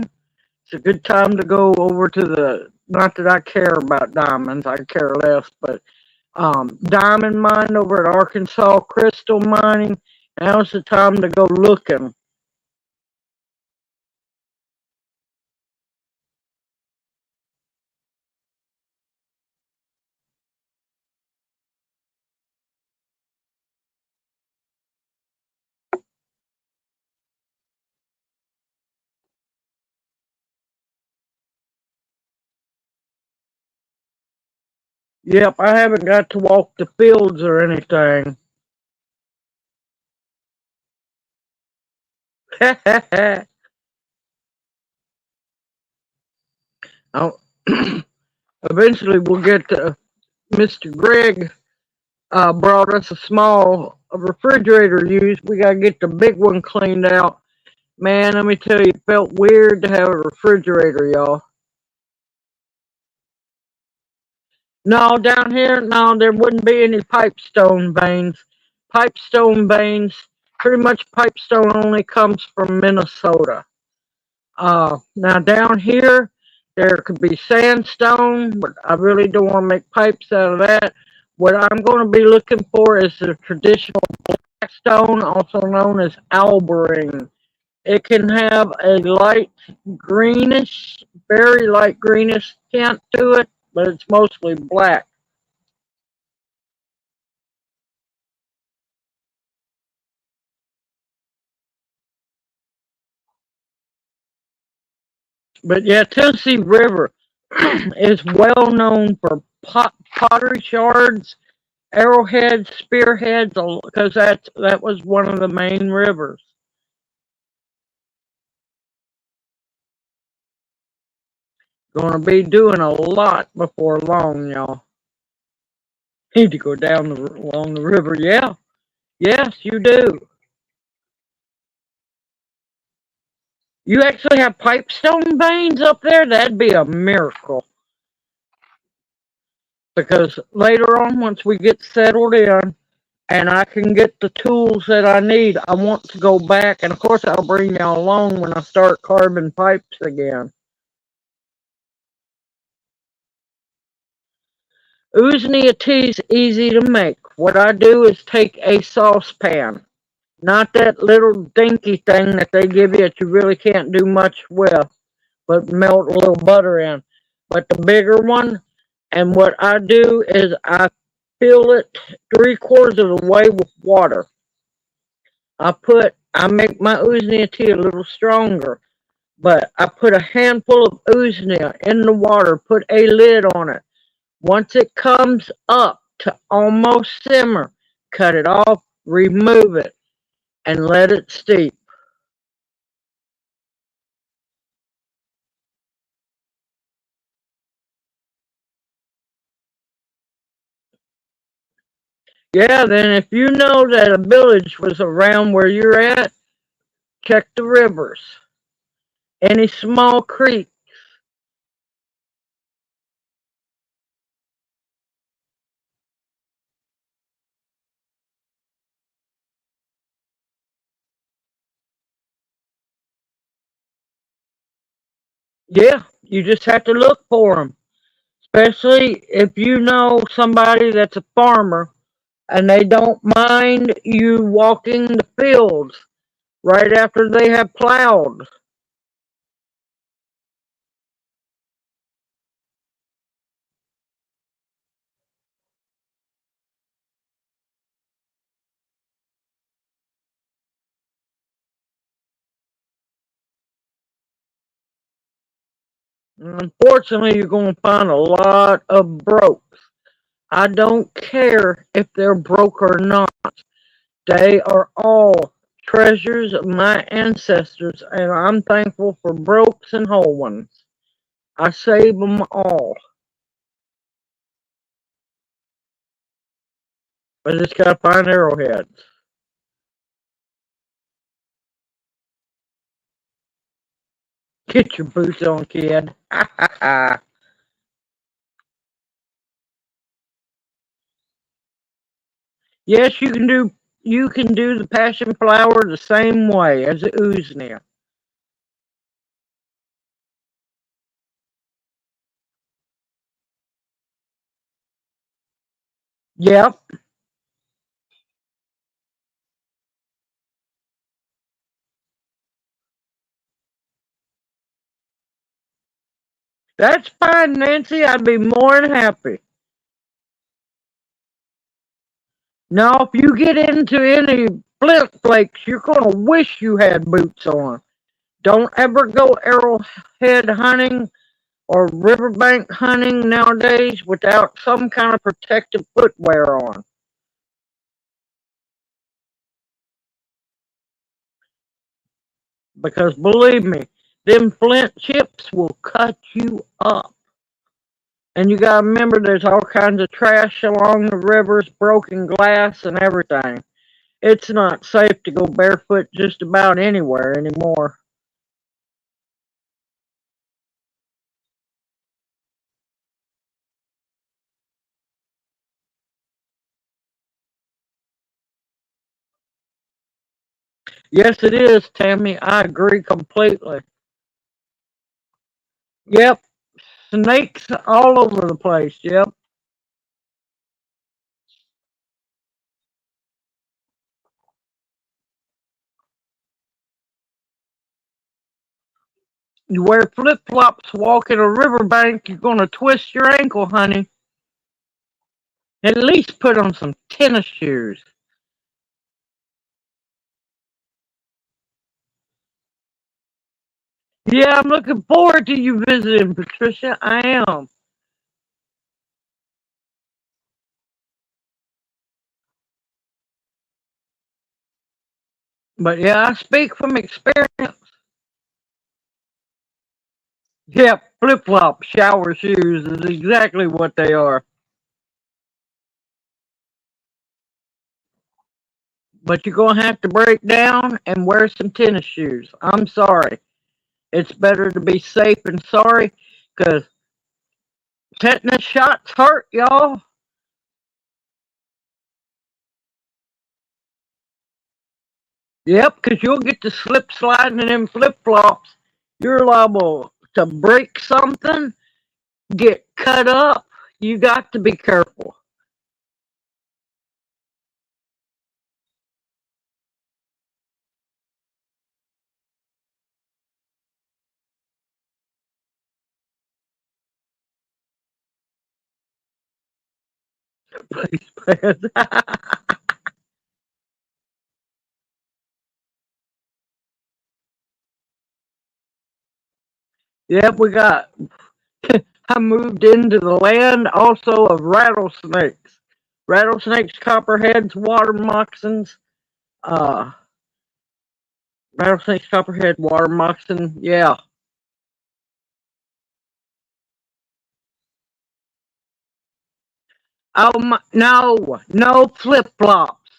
it's a good time to go over to the. Not that I care about diamonds, I care less, but diamond mine over at Arkansas Crystal Mining. Now's the time to go looking. Yep, I haven't got to walk the fields or anything. Oh, eventually we'll get to Mr. Greg brought us a small refrigerator use. We got to get the big one cleaned out. Man, let me tell you, it felt weird to have a refrigerator, y'all. No, down here, no, there wouldn't be any pipestone veins. Pipestone veins, pretty much pipestone only comes from Minnesota. Now down here, there could be sandstone, but I really don't want to make pipes out of that. What I'm going to be looking for is the traditional black stone, also known as alberine. It can have a light greenish, very light greenish tint to it, but it's mostly black. But yeah, Tennessee River is well known for pottery shards, arrowheads, spearheads, because that was one of the main rivers. Gonna be doing a lot before long, y'all. Need to go down along the river. Yeah. Yes, you do. You actually have pipestone veins up there? That'd be a miracle. Because later on, once we get settled in and I can get the tools that I need, I want to go back. And of course, I'll bring y'all along when I start carving pipes again. Usnea tea's easy to make. What I do is take a saucepan, not that little dinky thing that they give you that you really can't do much with, but melt a little butter in. But the bigger one, and what I do is I fill it 3/4 of the way with water. I make my Usnea tea a little stronger, but I put a handful of Usnea in the water, put a lid on it. Once it comes up to almost simmer, cut it off, remove it, and let it steep. Yeah, then if you know that a village was around where you're at, check the rivers. Any small creek. Yeah, you just have to look for them. Especially if you know somebody that's a farmer and they don't mind you walking the fields right after they have plowed. Unfortunately, you're going to find a lot of brokes. I don't care if they're broke or not. They are all treasures of my ancestors, and I'm thankful for brokes and whole ones. I save them all. I just got to find arrowheads. Get your boots on, kid. Yes, you can do the passion flower the same way as the usnea. Yep, that's fine, Nancy. I'd be more than happy. Now, if you get into any flint flakes, you're gonna wish you had boots on. Don't ever go arrowhead hunting or riverbank hunting nowadays without some kind of protective footwear on. Because believe me, them flint chips will cut you up. And you gotta remember there's all kinds of trash along the rivers, broken glass and everything. It's not safe to go barefoot just about anywhere anymore. Yes, it is, Tammy. I agree completely. Yep, snakes all over the place. Yep. You wear flip flops walking a riverbank, you're gonna twist your ankle, honey. At least put on some tennis shoes. Yeah, I'm looking forward to you visiting, Patricia. I am. But yeah, I speak from experience. Yep, flip-flop shower shoes is exactly what they are. But you're going to have to break down and wear some tennis shoes. I'm sorry. It's better to be safe than sorry because tetanus shots hurt, y'all. Yep, because you'll get to slip sliding in them flip-flops. You're liable to break something, get cut up. You got to be careful. Please, please. Yep, we got. I moved into the land also of rattlesnakes. Rattlesnakes, copperheads, water moccasins, uh, rattlesnakes, copperhead, water moccasin. Yeah. Oh my, no, no flip flops.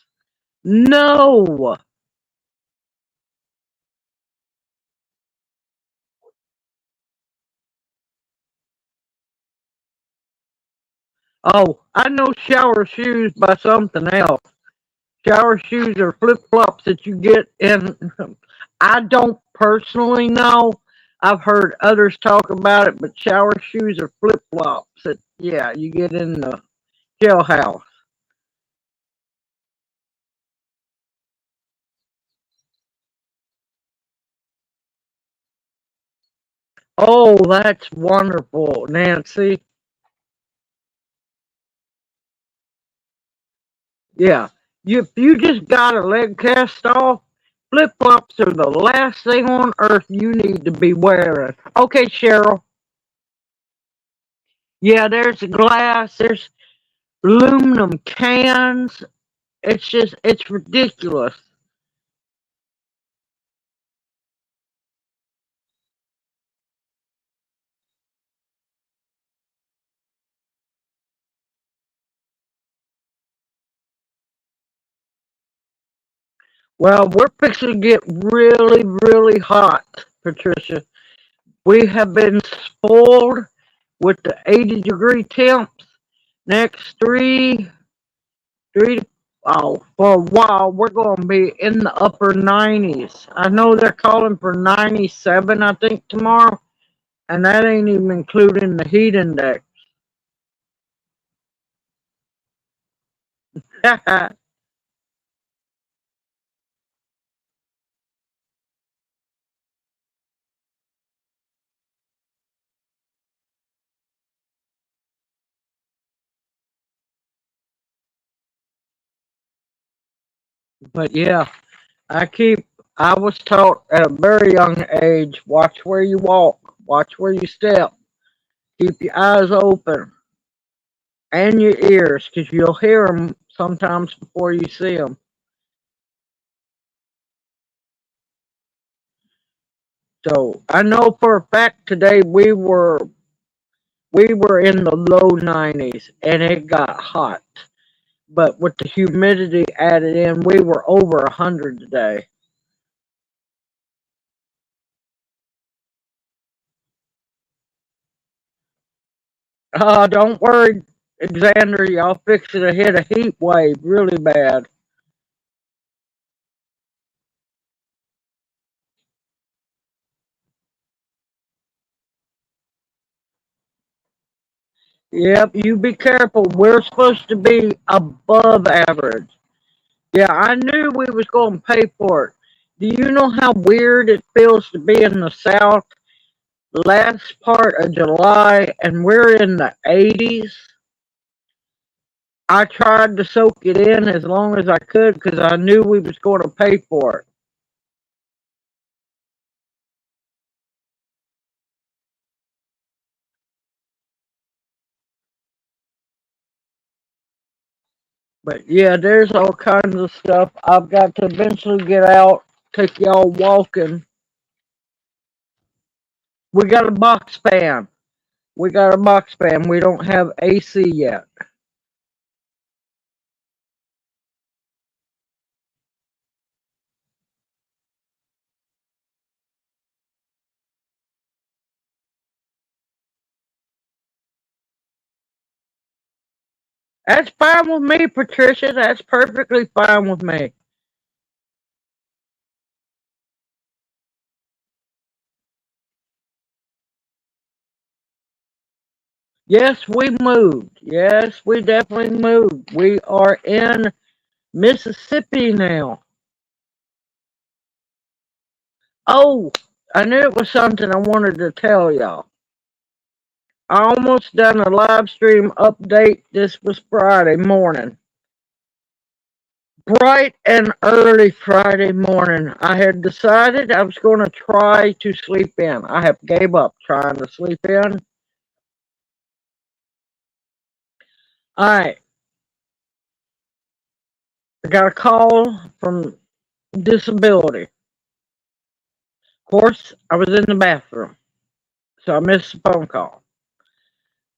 No. Oh, I know shower shoes by something else. Shower shoes are flip flops that you get in. I don't personally know. I've heard others talk about it, but shower shoes are flip flops that, yeah, you get in the jailhouse. Oh, that's wonderful, Nancy. Yeah. If you just got a leg cast off, flip flops are the last thing on earth you need to be wearing. Okay, Cheryl. Yeah, there's glass, there's aluminum cans. It's just, it's ridiculous. Well, we're fixing to get really, really hot, Patricia. We have been spoiled with the 80-degree temps. Next three, oh, for a while, we're going to be in the upper 90s. I know they're calling for 97, I think, tomorrow, and that ain't even including the heat index. But yeah, I keep, I was taught at a very young age, watch where you walk, watch where you step, keep your eyes open and your ears, because you'll hear them sometimes before you see them. So I know for a fact today we were in the low 90s and it got hot. But with the humidity added in, we were over 100 today. Don't worry, Xander, y'all fixing to hit a heat wave really bad. Yep, you be careful. We're supposed to be above average. Yeah, I knew we was going to pay for it. Do you know how weird it feels to be in the South last part of July and we're in the 80s? I tried to soak it in as long as I could because I knew we was going to pay for it. But yeah, there's all kinds of stuff. I've got to eventually get out, take y'all walking. We got a box fan. We got a box fan. We don't have AC yet. That's fine with me, Patricia. That's perfectly fine with me. Yes, we moved. Yes, we definitely moved. We are in Mississippi now. Oh, I knew it was something I wanted to tell y'all. I almost done a live stream update. This was Friday morning. Bright and early Friday morning, I had decided I was going to try to sleep in. I have gave up trying to sleep in. All right, I got a call from disability. Of course, I was in the bathroom, so I missed the phone call.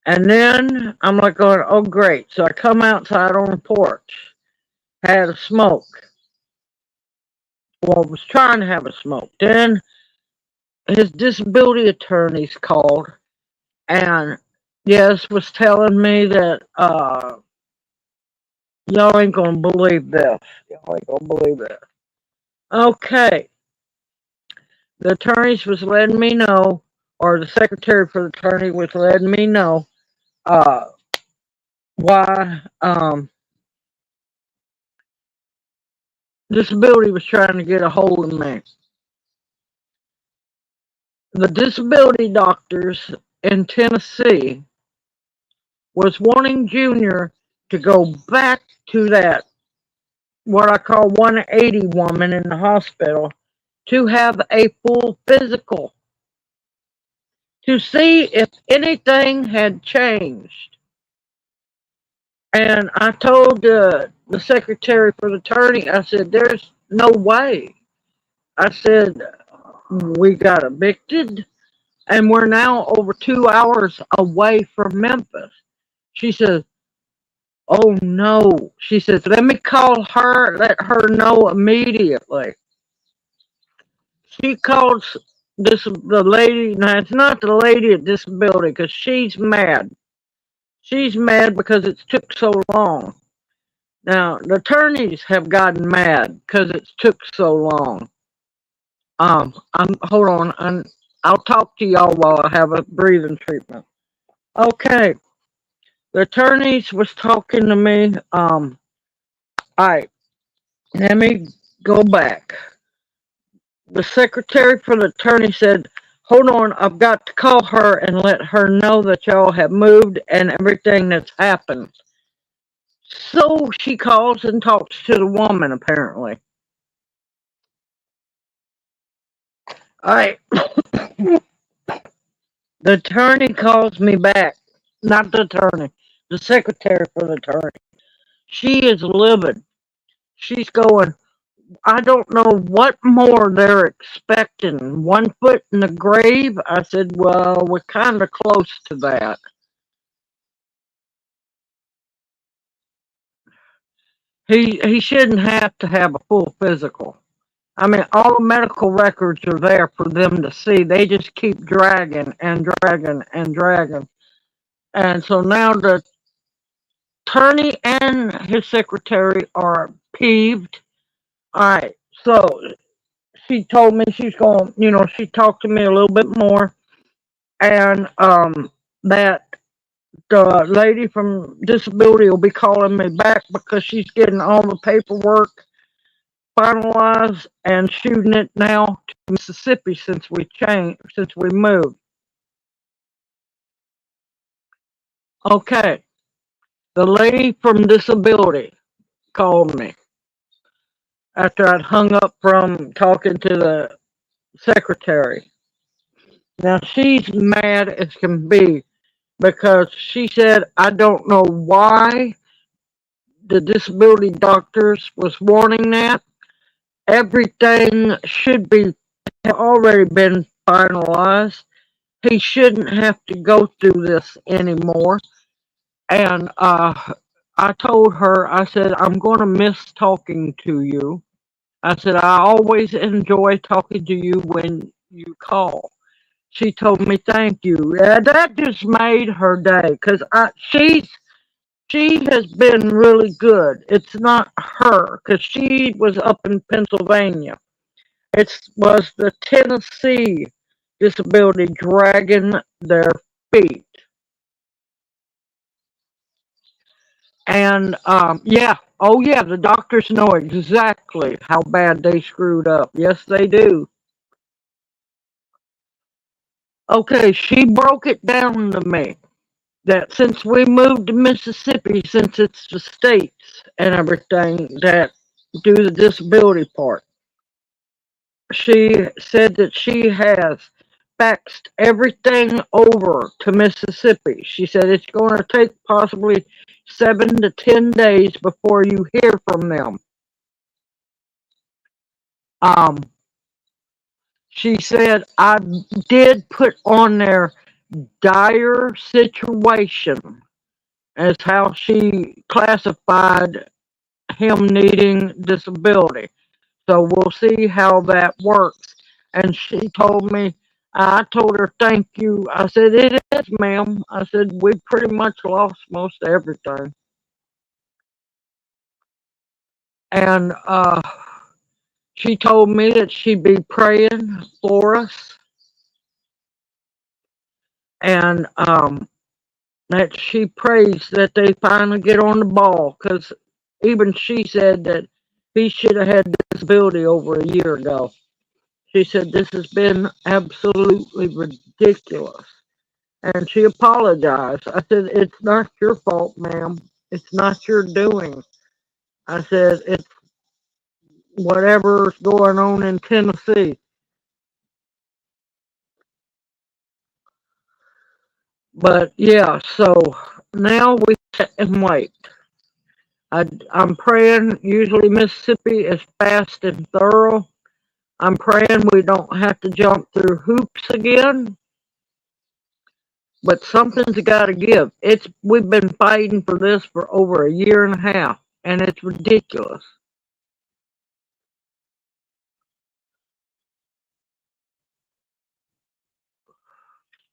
And then I'm like going, oh great. So I come outside on the porch, had a smoke. Well, I was trying to have a smoke. Then his disability attorneys called and yes, was telling me that y'all ain't gonna believe this. Y'all ain't gonna believe this. Okay. The attorneys was letting me know, or the secretary for the attorney was letting me know uh why disability was trying to get a hold of me. The disability doctors in Tennessee was wanting Junior to go back to that, what I call 180 woman in the hospital, to have a full physical to see if anything had changed. And I told the secretary for the attorney, I said, there's no way. I said, we got evicted and we're now over 2 hours away from Memphis. She says, oh no. She says, let me call her, let her know immediately. She calls the lady, now it's not the lady at disability because she's mad. She's mad because it took so long. Now, the attorneys have gotten mad because it took so long. Hold on, I'll talk to y'all while I have a breathing treatment. Okay, the attorneys was talking to me. All right, let me go back. The secretary for the attorney said, hold on, I've got to call her and let her know that y'all have moved and everything that's happened. So she calls and talks to the woman, apparently. All right. The attorney calls me back. Not the attorney, the secretary for the attorney. She is livid. She's going, I don't know what more they're expecting. 1 foot in the grave? I said, well, we're kind of close to that. He shouldn't have to have a full physical. I mean, all the medical records are there for them to see. They just keep dragging and dragging and dragging. And so now the attorney and his secretary are peeved. All right, so she told me she's going, she talked to me a little bit more, and that the lady from disability will be calling me back because she's getting all the paperwork finalized and shooting it now to Mississippi since we moved. Okay, the lady from disability called me after I'd hung up from talking to the secretary. Now she's mad as can be because she said, I don't know why the disability doctors was warning that. Everything should be already been finalized. he shouldn't have to go through this anymore. And I told her, I said, I'm going to miss talking to you. I said, I always enjoy talking to you when you call. She told me, thank you. Yeah, that just made her day because she has been really good. It's not her because she was up in Pennsylvania. It was the Tennessee disability dragging their feet. And yeah, oh yeah, the doctors know exactly how bad they screwed up. Yes, they do. Okay, she broke it down to me that since we moved to Mississippi, since it's the states and everything that do the disability part, she said that she has faxed everything over to Mississippi. She said it's going to take possibly 7 to 10 days before you hear from them. Um, she said I did put on their dire situation as how she classified him needing disability. So we'll see how that works. And she told me, I told her, thank you. I said, it is, ma'am. I said, we pretty much lost most everything. And she told me that she'd be praying for us and that she prays that they finally get on the ball because even she said that he should have had disability over a year ago. She said, this has been absolutely ridiculous. And she apologized. I said, it's not your fault, ma'am. It's not your doing. I said, it's whatever's going on in Tennessee. But yeah, so now we sit and wait. I'm praying, usually Mississippi is fast and thorough. I'm praying we don't have to jump through hoops again. But something's got to give. We've been fighting for this for over a year and a half, and it's ridiculous.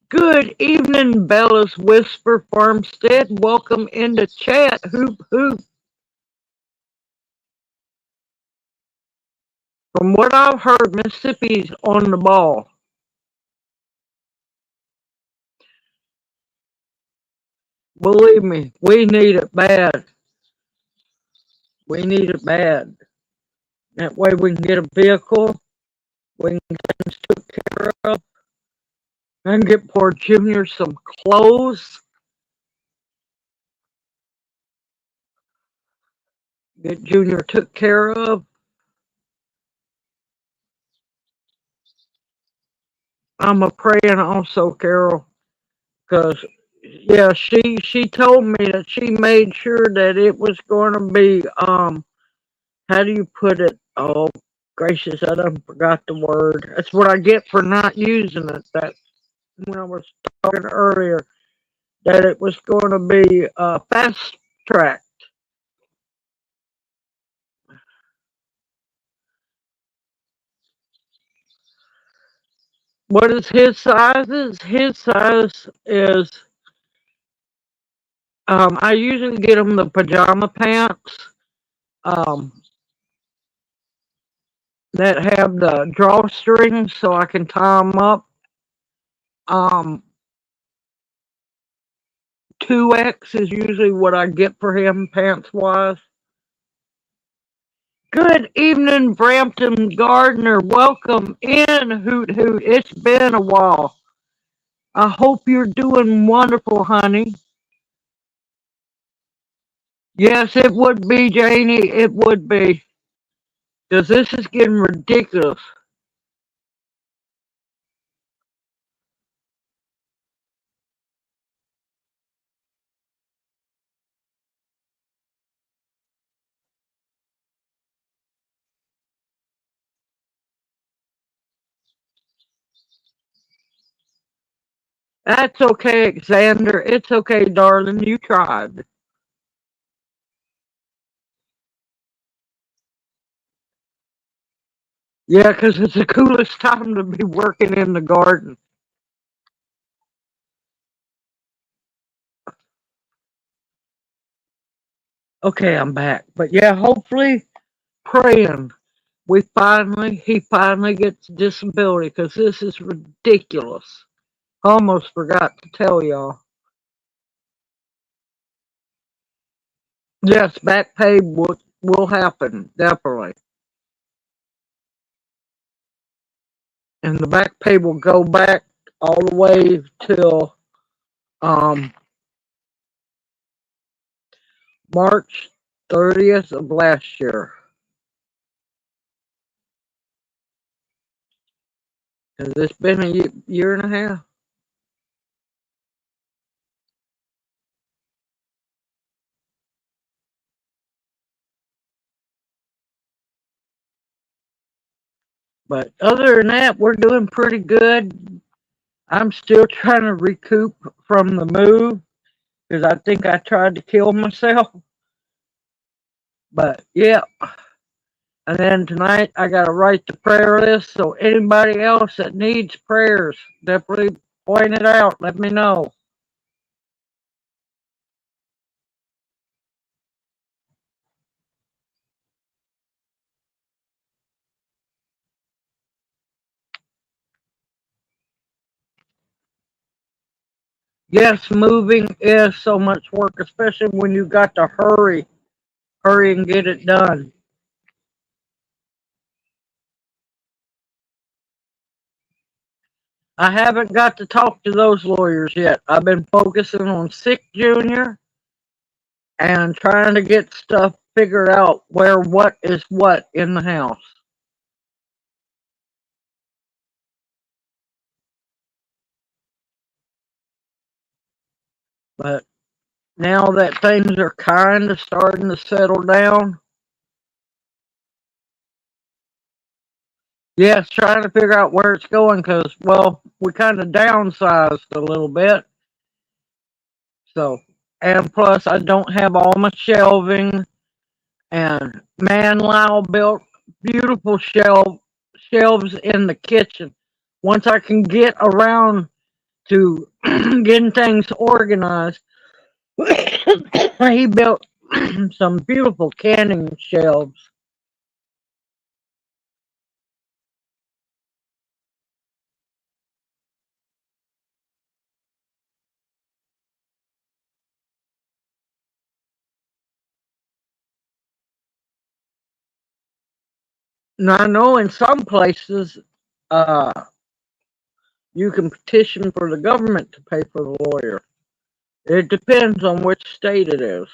Good evening, Bella's Whisper Farmstead. Welcome into chat. Hoop hoop. From what I've heard, Mississippi's on the ball. Believe me, we need it bad. We need it bad. That way we can get a vehicle, we can get things took care of, and get poor Junior some clothes, get Junior took care of. I'm a praying also, Carol, because yeah, she told me that she made sure that it was going to be how do you put it? Oh gracious, I done forgot the word. That's what I get for not using it. That when I was talking earlier, that it was going to be fast track. What is his sizes? His size is I usually get him the pajama pants. Um, that have the drawstrings so I can tie them up. Um, 2X is usually what I get for him pants wise. Good evening, Brampton Gardner. Welcome in, Hoot Hoot. It's been a while. I hope you're doing wonderful, honey. Yes, it would be, Janie. It would be. Because this is getting ridiculous. That's okay, Xander. It's okay, darling. You tried. Yeah, 'cause it's the coolest time to be working in the garden. Okay, I'm back. But yeah, hopefully, praying he finally gets disability because this is ridiculous. Almost forgot to tell y'all. Yes, back pay will happen definitely, and the back pay will go back all the way till um March 30th of last year. Has this been a year and a half? But other than that, we're doing pretty good. I'm still trying to recoup from the move because I think I tried to kill myself. But yeah, and then tonight I got to write the prayer list. So anybody else that needs prayers, definitely point it out. Let me know. Yes, moving is so much work, especially when you got to hurry and get it done. I haven't got to talk to those lawyers yet. I've been focusing on Sick Junior and trying to get stuff figured out where what is what in the house. But now that things are kind of starting to settle down, yes, trying to figure out where it's going because, well, we kind of downsized a little bit. So, and plus, I don't have all my shelving. And man, Lyle built beautiful shelves in the kitchen. Once I can get around to getting things organized, he built some beautiful canning shelves. And I know in some places, uh, you can petition for the government to pay for the lawyer. It depends on which state it is.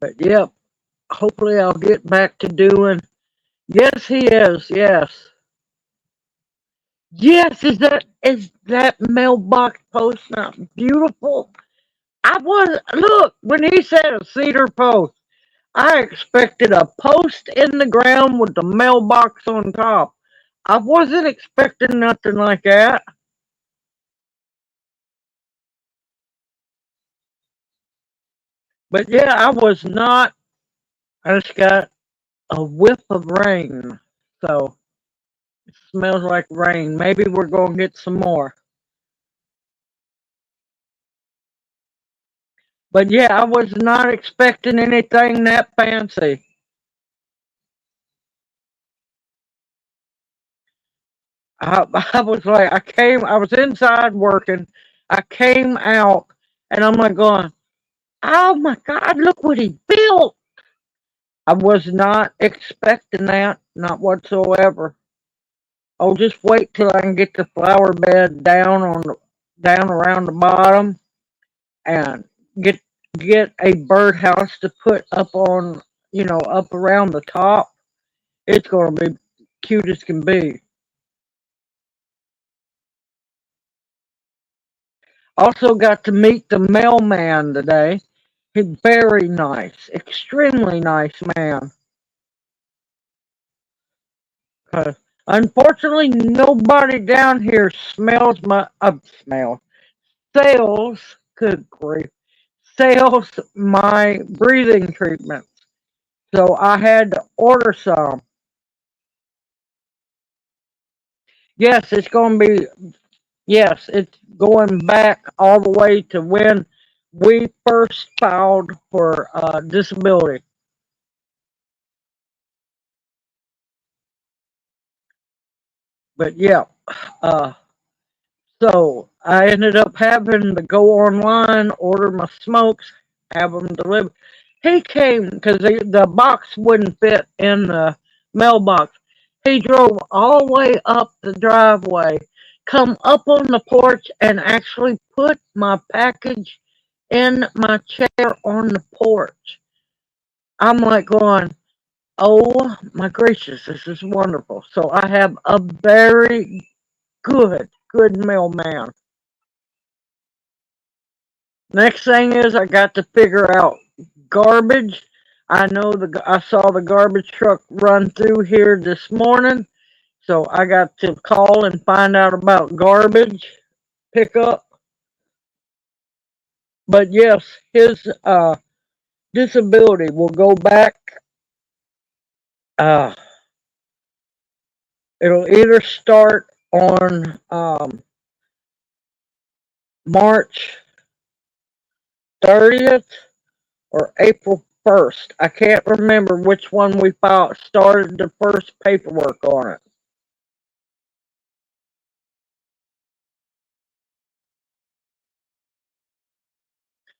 But yeah, hopefully I'll get back to doing. Yes, he is. Yes. Yes, is that mailbox post not beautiful? I was look when he said a cedar post, I expected a post in the ground with the mailbox on top. I wasn't expecting nothing like that. But yeah, I was not. I just got a whiff of rain, so it smells like rain. Maybe we're gonna get some more. But yeah, I was not expecting anything that fancy. I, I was like, I was inside working. I came out and I'm like going, oh my God, look what he built. I was not expecting that, not whatsoever. Oh, just wait till I can get the flower bed down around the bottom and get get a birdhouse to put up on, up around the top. It's gonna be cute as can be. Also got to meet the mailman today. He's very nice, extremely nice man. Unfortunately, nobody down here smells my sales. Good grief, sales my breathing treatments. So I had to order some. Yes, it's going to be. Yes, it's going back all the way to when we first filed for disability. But yeah, uh, so I ended up having to go online, order my smokes, have them delivered. He came because the box wouldn't fit in the mailbox. He drove all the way up the driveway, come up on the porch, and actually put my package in my chair on the porch. I'm like going, oh my gracious, this is wonderful. So I have a very good mailman. Next thing is I got to figure out garbage. I saw the garbage truck run through here this morning, so I got to call and find out about garbage pickup. But yes, his disability will go back. Uh, it'll either start on March 30th or April 1st. I can't remember which one we filed, started the first paperwork on it.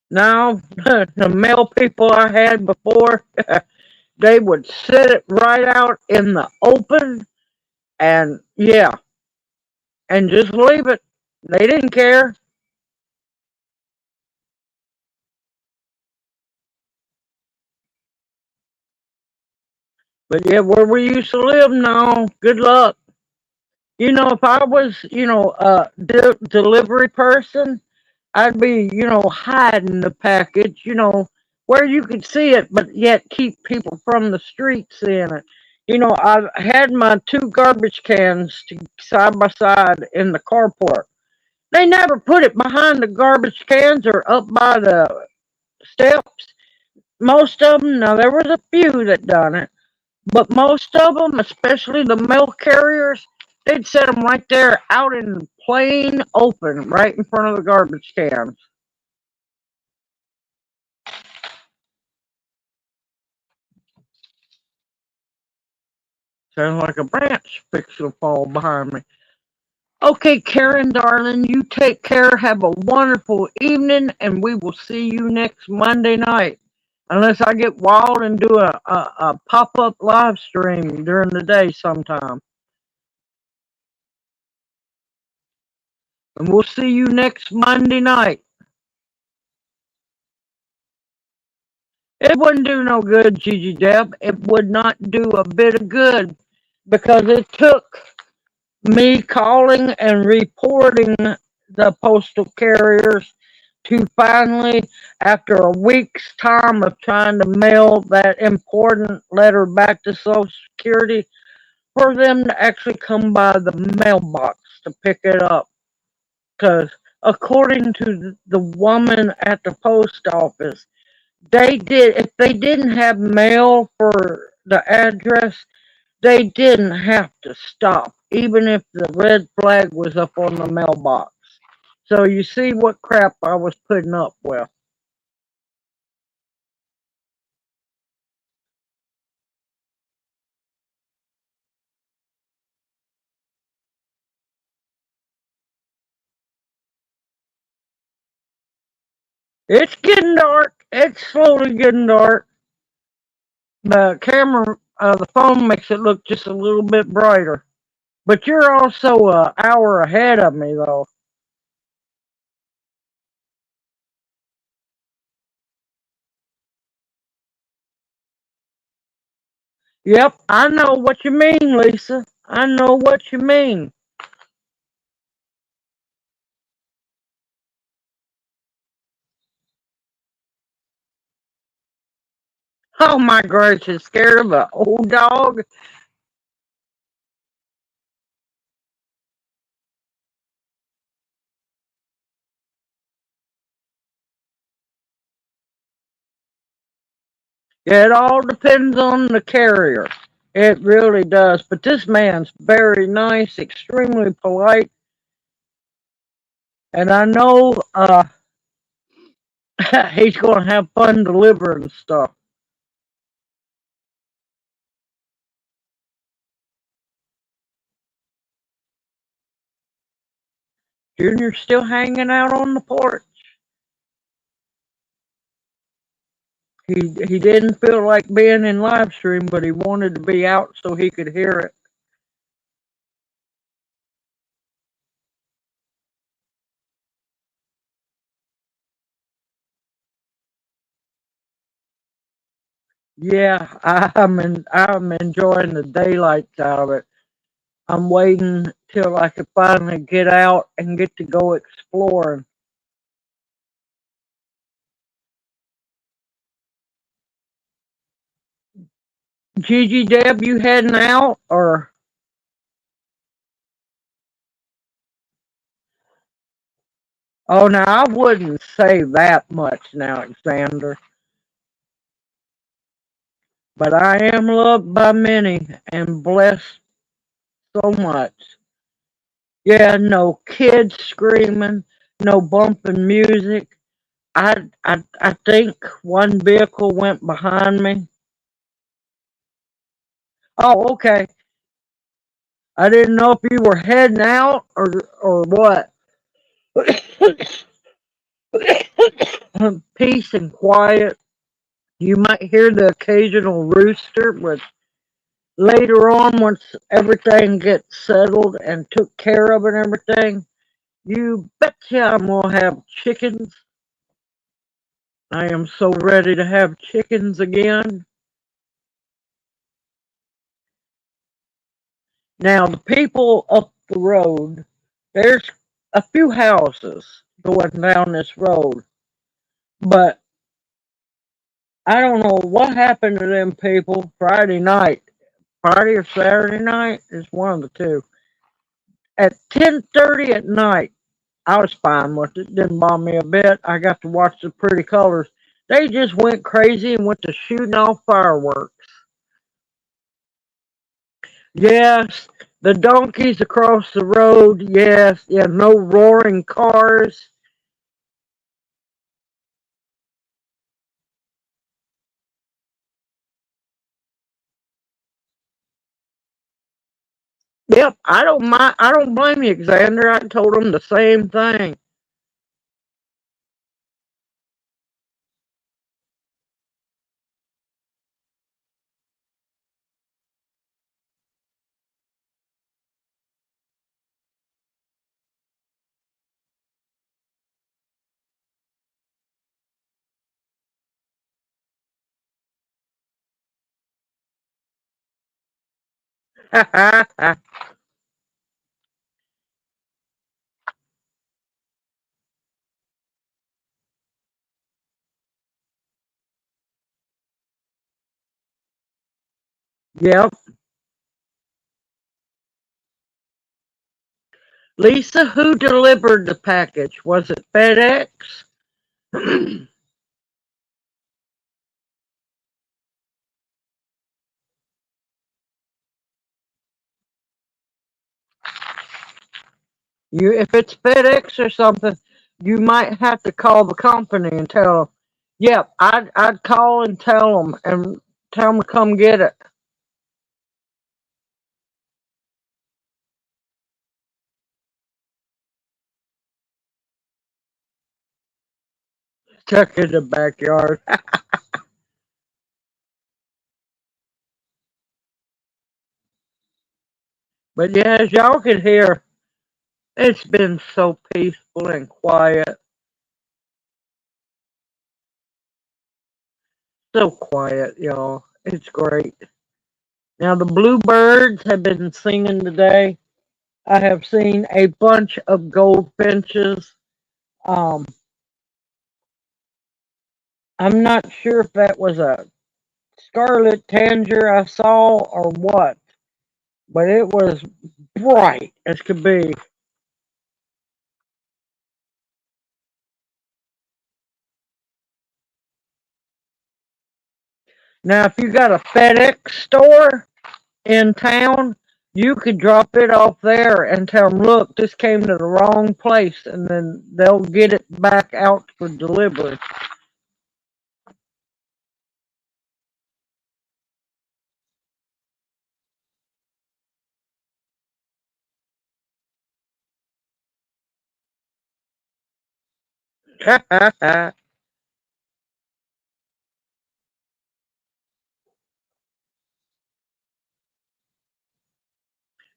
Now, the mail people I had before, they would set it right out in the open and yeah, and just leave it. They didn't care. But yeah, where we used to live now, good luck. If I was, a delivery person, I'd be, hiding the package, where you could see it, but yet keep people from the street seeing it. I've had my two garbage cans side by side in the carport. They never put it behind the garbage cans or up by the steps. Most of them, now there was a few that done it, but most of them, especially the mail carriers, they'd set them right there out in plain open, right in front of the garbage cans. Sounds like a branch fixing to fall behind me. Okay, Karen, darling, you take care. Have a wonderful evening, and we will see you next Monday night. Unless I get wild and do a pop up live stream during the day sometime. And we'll see you next Monday night. It wouldn't do no good, Gigi Deb. It would not do a bit of good because it took me calling and reporting the postal carriers to finally, after a week's time of trying to mail that important letter back to Social Security, for them to actually come by the mailbox to pick it up. Because according to the woman at the post office, if they didn't have mail for the address, they didn't have to stop, even if the red flag was up on the mailbox. So you see what crap I was putting up with. It's getting dark. It's slowly getting dark. The camera, the phone makes it look just a little bit brighter. But you're also an hour ahead of me, though. Yep, I know what you mean, Lisa. I know what you mean. Oh my gracious, scared of an old dog? Yeah, it all depends on the carrier. It really does. But this man's very nice, extremely polite, and I know he's going to have fun delivering stuff. Junior's still hanging out on the porch. He didn't feel like being in live stream, but he wanted to be out so he could hear it. Yeah, I'm enjoying the daylight out of it. I'm waiting till I can finally get out and get to go exploring. Gigi Deb, you heading out or? Oh, now I wouldn't say that much now, Alexander. But I am loved by many and blessed so much. Yeah, no kids screaming, no bumping music. I think one vehicle went behind me. Oh, okay. I didn't know if you were heading out or what. Peace and quiet. You might hear the occasional rooster, but later on, once everything gets settled and took care of and everything, you betcha I'm gonna have chickens. I am so ready to have chickens again. Now, the people up the road, there's a few houses going down this road, but I don't know what happened to them people Friday night. Friday or Saturday night is one of the two. At 10:30 at night, I was fine with it. Didn't bother me a bit. I got to watch the pretty colors. They just went crazy and went to shooting off fireworks. Yes, the donkeys across the road. Yes, yeah, no roaring cars. Yep, I don't mind. I don't blame you, Xander. I told them the same thing. Yep. Lisa, who delivered the package? Was it FedEx? If it's FedEx or something, you might have to call the company and tell them. Yep, I'd call and tell them to come get it. Check in the backyard. But yeah, as y'all can hear, it's been so peaceful and quiet. So quiet, y'all. It's great. Now the bluebirds have been singing today. I have seen a bunch of goldfinches. Um, I'm not sure if that was a scarlet tanger I saw or what, but it was bright as could be. Now, if you got a FedEx store in town, you could drop it off there and tell them, look, this came to the wrong place, and then they'll get it back out for delivery.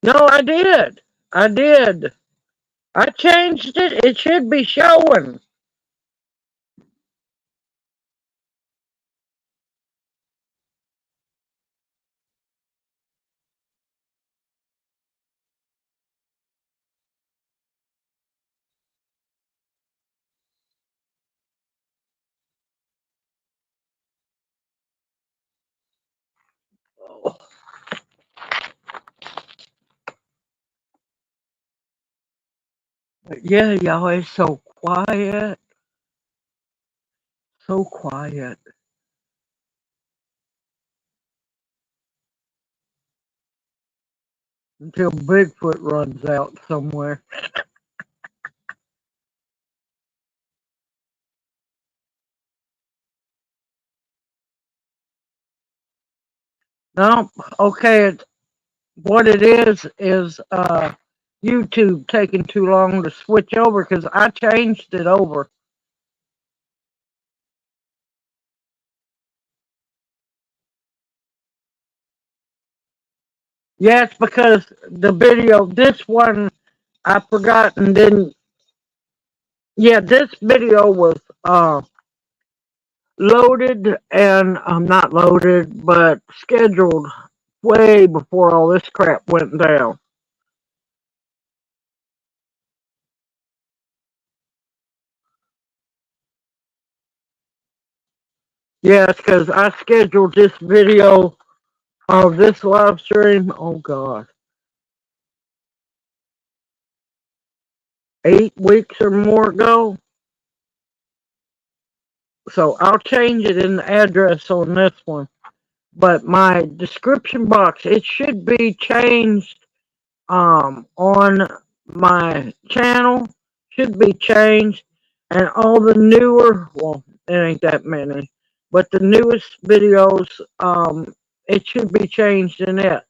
No, I did. I did. I changed it. It should be showing. Yeah, y'all, it's so quiet. So quiet. Until Bigfoot runs out somewhere. No, okay, what it is YouTube taking too long to switch over because I changed it over. Yes, because the video, this one, I forgot and didn't. Yeah, this video was loaded and not loaded, but scheduled way before all this crap went down. Yes, because I scheduled this video of this live stream. Oh God, 8 weeks or more ago. So I'll change it in the address on this one. But my description box, it should be changed on my channel. Should be changed. And all the newer, well, it ain't that many, but the newest videos, it should be changed in it.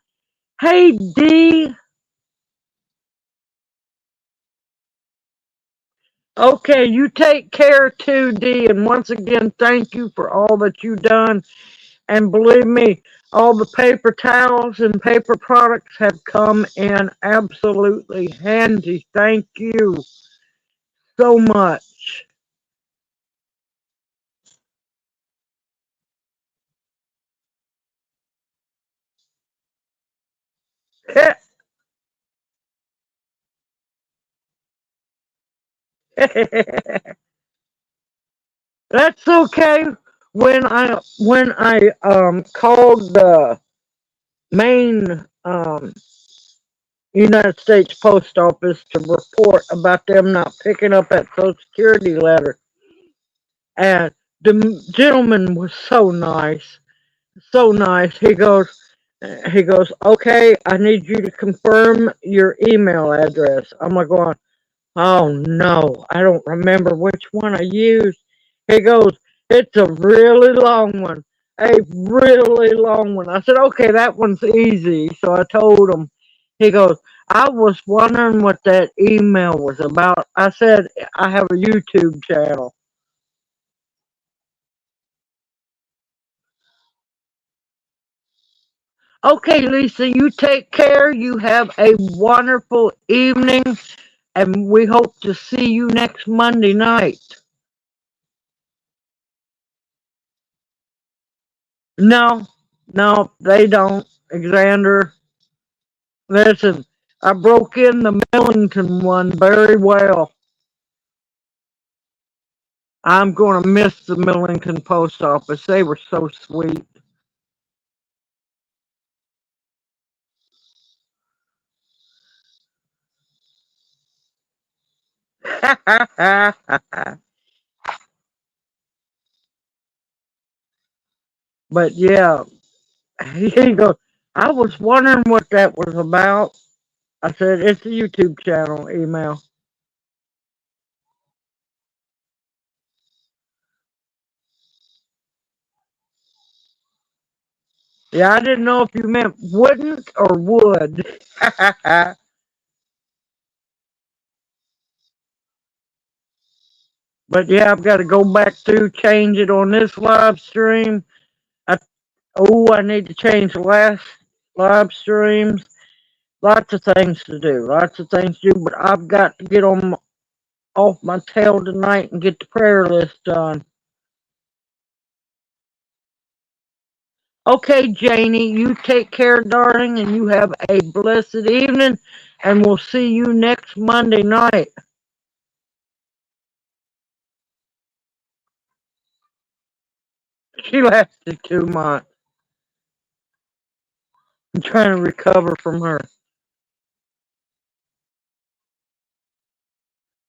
Hey, D. Okay, you take care too, D. And once again, thank you for all that you've done. And believe me, all the paper towels and paper products have come in absolutely handy. Thank you so much. That's okay. When I called the main United States Post Office to report about them not picking up that Social Security letter, and the gentleman was so nice, so nice. He goes, okay, I need you to confirm your email address. I'm like going, oh no, I don't remember which one I used. He goes, it's a really long one. A really long one. I said, okay, that one's easy. So I told him. He goes, I was wondering what that email was about. I said, I have a YouTube channel. Okay, Lisa, you take care. You have a wonderful evening, and we hope to see you next Monday night. No, no, they don't, Alexander. Listen, I broke in the Millington one very well. I'm going to miss the Millington post office. They were so sweet. But yeah, he goes, I was wondering what that was about. I said, it's a YouTube channel email. Yeah, I didn't know if you meant wouldn't or would. But yeah, I've got to go back through, change it on this live stream. I, I need to change the last live streams. Lots of things to do, lots of things to do, but I've got to get on off my tail tonight and get the prayer list done. Okay, Janie, you take care, darling, and you have a blessed evening, and we'll see you next Monday night. She lasted 2 months. I'm trying to recover from her.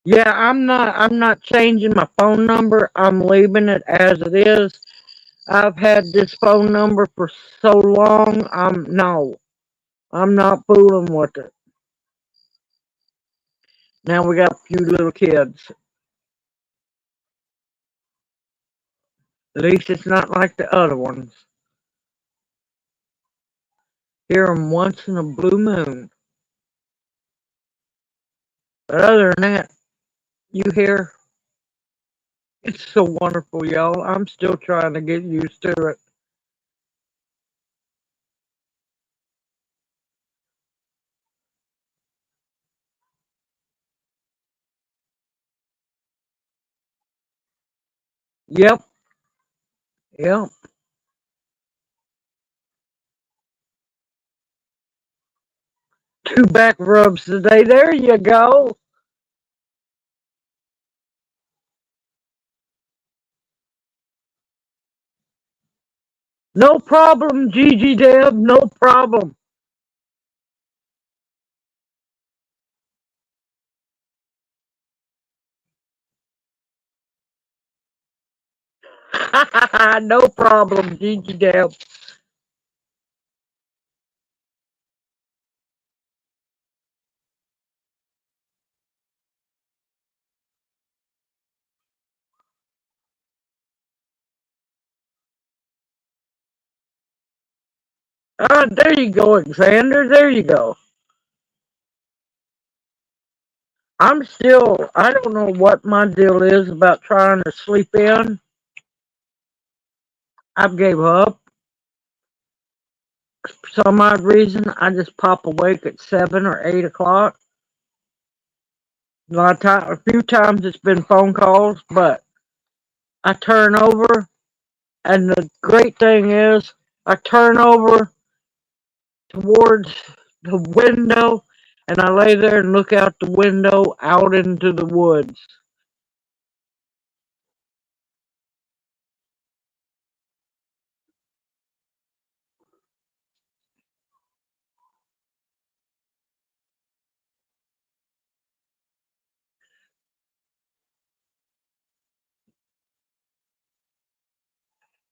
Yeah, I'm not changing my phone number. I'm leaving it as it is. I've had this phone number for so long. I'm not fooling with it. Now we got a few little kids. At least it's not like the other ones. Hear them once in a blue moon. But other than that, you hear, it's so wonderful, y'all. I'm still trying to get used to it. Yep, yep. 2 back rubs today. There you go. No problem, Gigi Deb. No problem. No problem, Gigi Deb. There you go, Alexander. There you go. I don't know what my deal is about trying to sleep in. I've gave up. For some odd reason, I just pop awake at 7 or 8 o'clock. A few times it's been phone calls, but I turn over, and the great thing is, I turn over towards the window, and I lay there and look out the window out into the woods.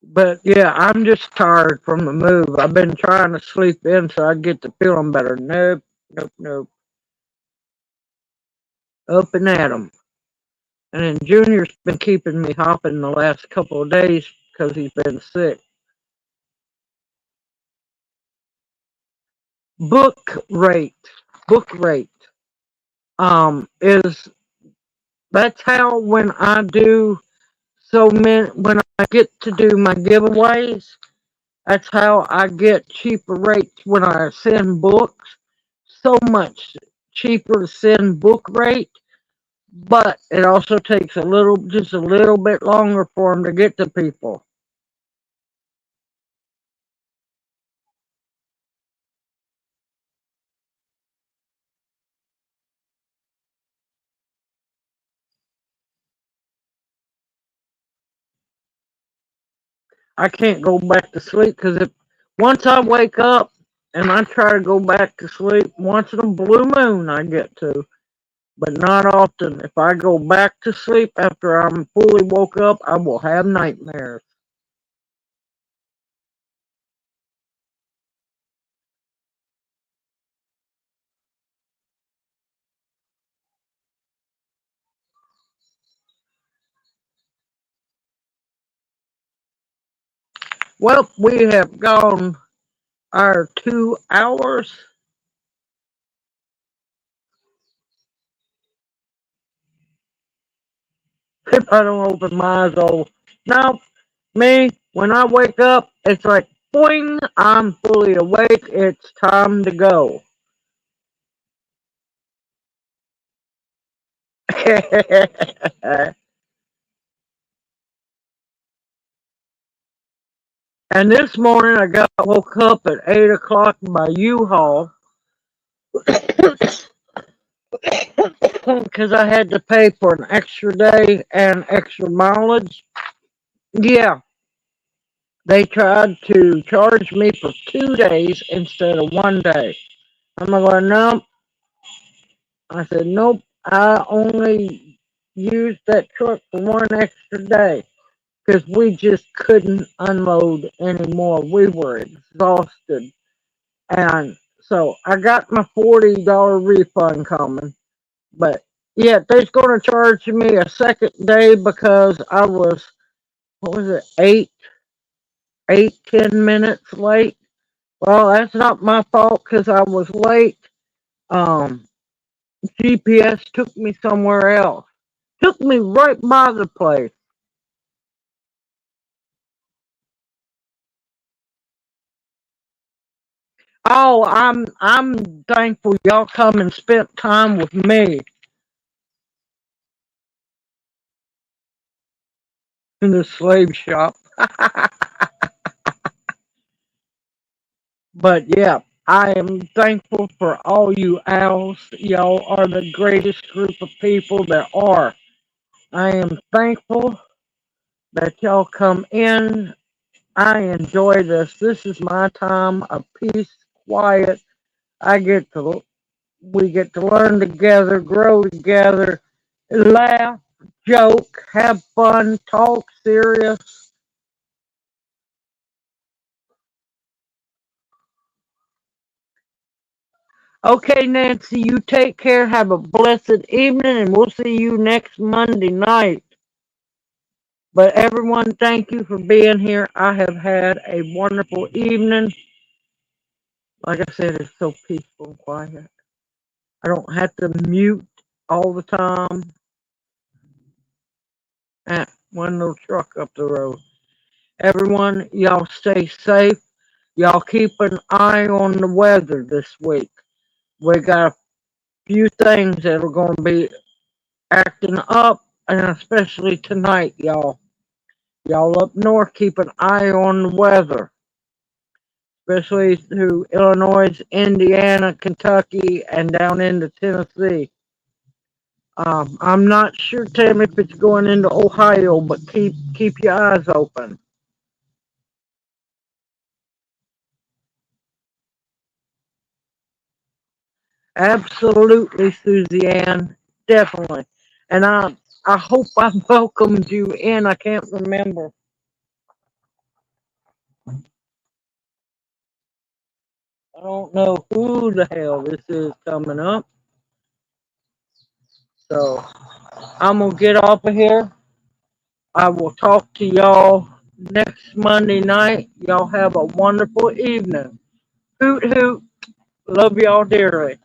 But yeah, I'm just tired from the move. I've been trying to sleep in so I get to feeling better. Nope, nope, nope. Up and at 'em. And then Junior's been keeping me hopping the last couple of days because he's been sick. Book rate, book rate. Is That's how when I do when I get to do my giveaways, that's how I get cheaper rates when I send books. So much cheaper to send book rate, but it also takes just a little bit longer for them to get to people. I can't go back to sleep because if once I wake up and I try to go back to sleep, once in a blue moon I get to. but not often. If I go back to sleep after I'm fully woke up, I will have nightmares. Well, we have gone our 2 hours. If I don't open my eyes, oh, now me, when I wake up, it's like, boing, I'm fully awake. It's time to go. And this morning I got woke up at 8 o'clock by U-Haul because I had to pay for an extra day and extra mileage. Yeah, they tried to charge me for 2 days instead of 1 day. I'm going, no. I said, nope, I only used that truck for one extra day because we just couldn't unload anymore. We were exhausted. And so I got my $40 refund coming. But yeah, they're going to charge me a second day because I was, what was it, 10 minutes late. Well, that's not my fault because I was late. Um, GPS took me somewhere else. Took me right by the place. Oh, I'm thankful y'all come and spent time with me in the slave shop. But yeah, I am thankful for all you owls. Y'all are the greatest group of people there are. I am thankful that y'all come in. I enjoy this. This is my time of peace, quiet. I get to we get to learn together, grow together, laugh, joke, have fun, talk serious. Okay, Nancy, you take care. Have a blessed evening, and we'll see you next Monday night. But everyone, thank you for being here. I have had a wonderful evening. Like I said, it's so peaceful and quiet. I don't have to mute all the time. One little truck up the road. Everyone, y'all stay safe. Y'all keep an eye on the weather this week. We got a few things that are going to be acting up, and especially tonight, y'all. Y'all up north, keep an eye on the weather, especially through Illinois, Indiana, Kentucky, and down into Tennessee. I'm not sure, Tim, if it's going into Ohio, but keep your eyes open. Absolutely, Susie Ann, definitely. And I hope I welcomed you in. I can't remember. I don't know who the hell this is coming up. So I'm gonna get off of here. I will talk to y'all next Monday night. Y'all have a wonderful evening. Hoot hoot. Love y'all dearly.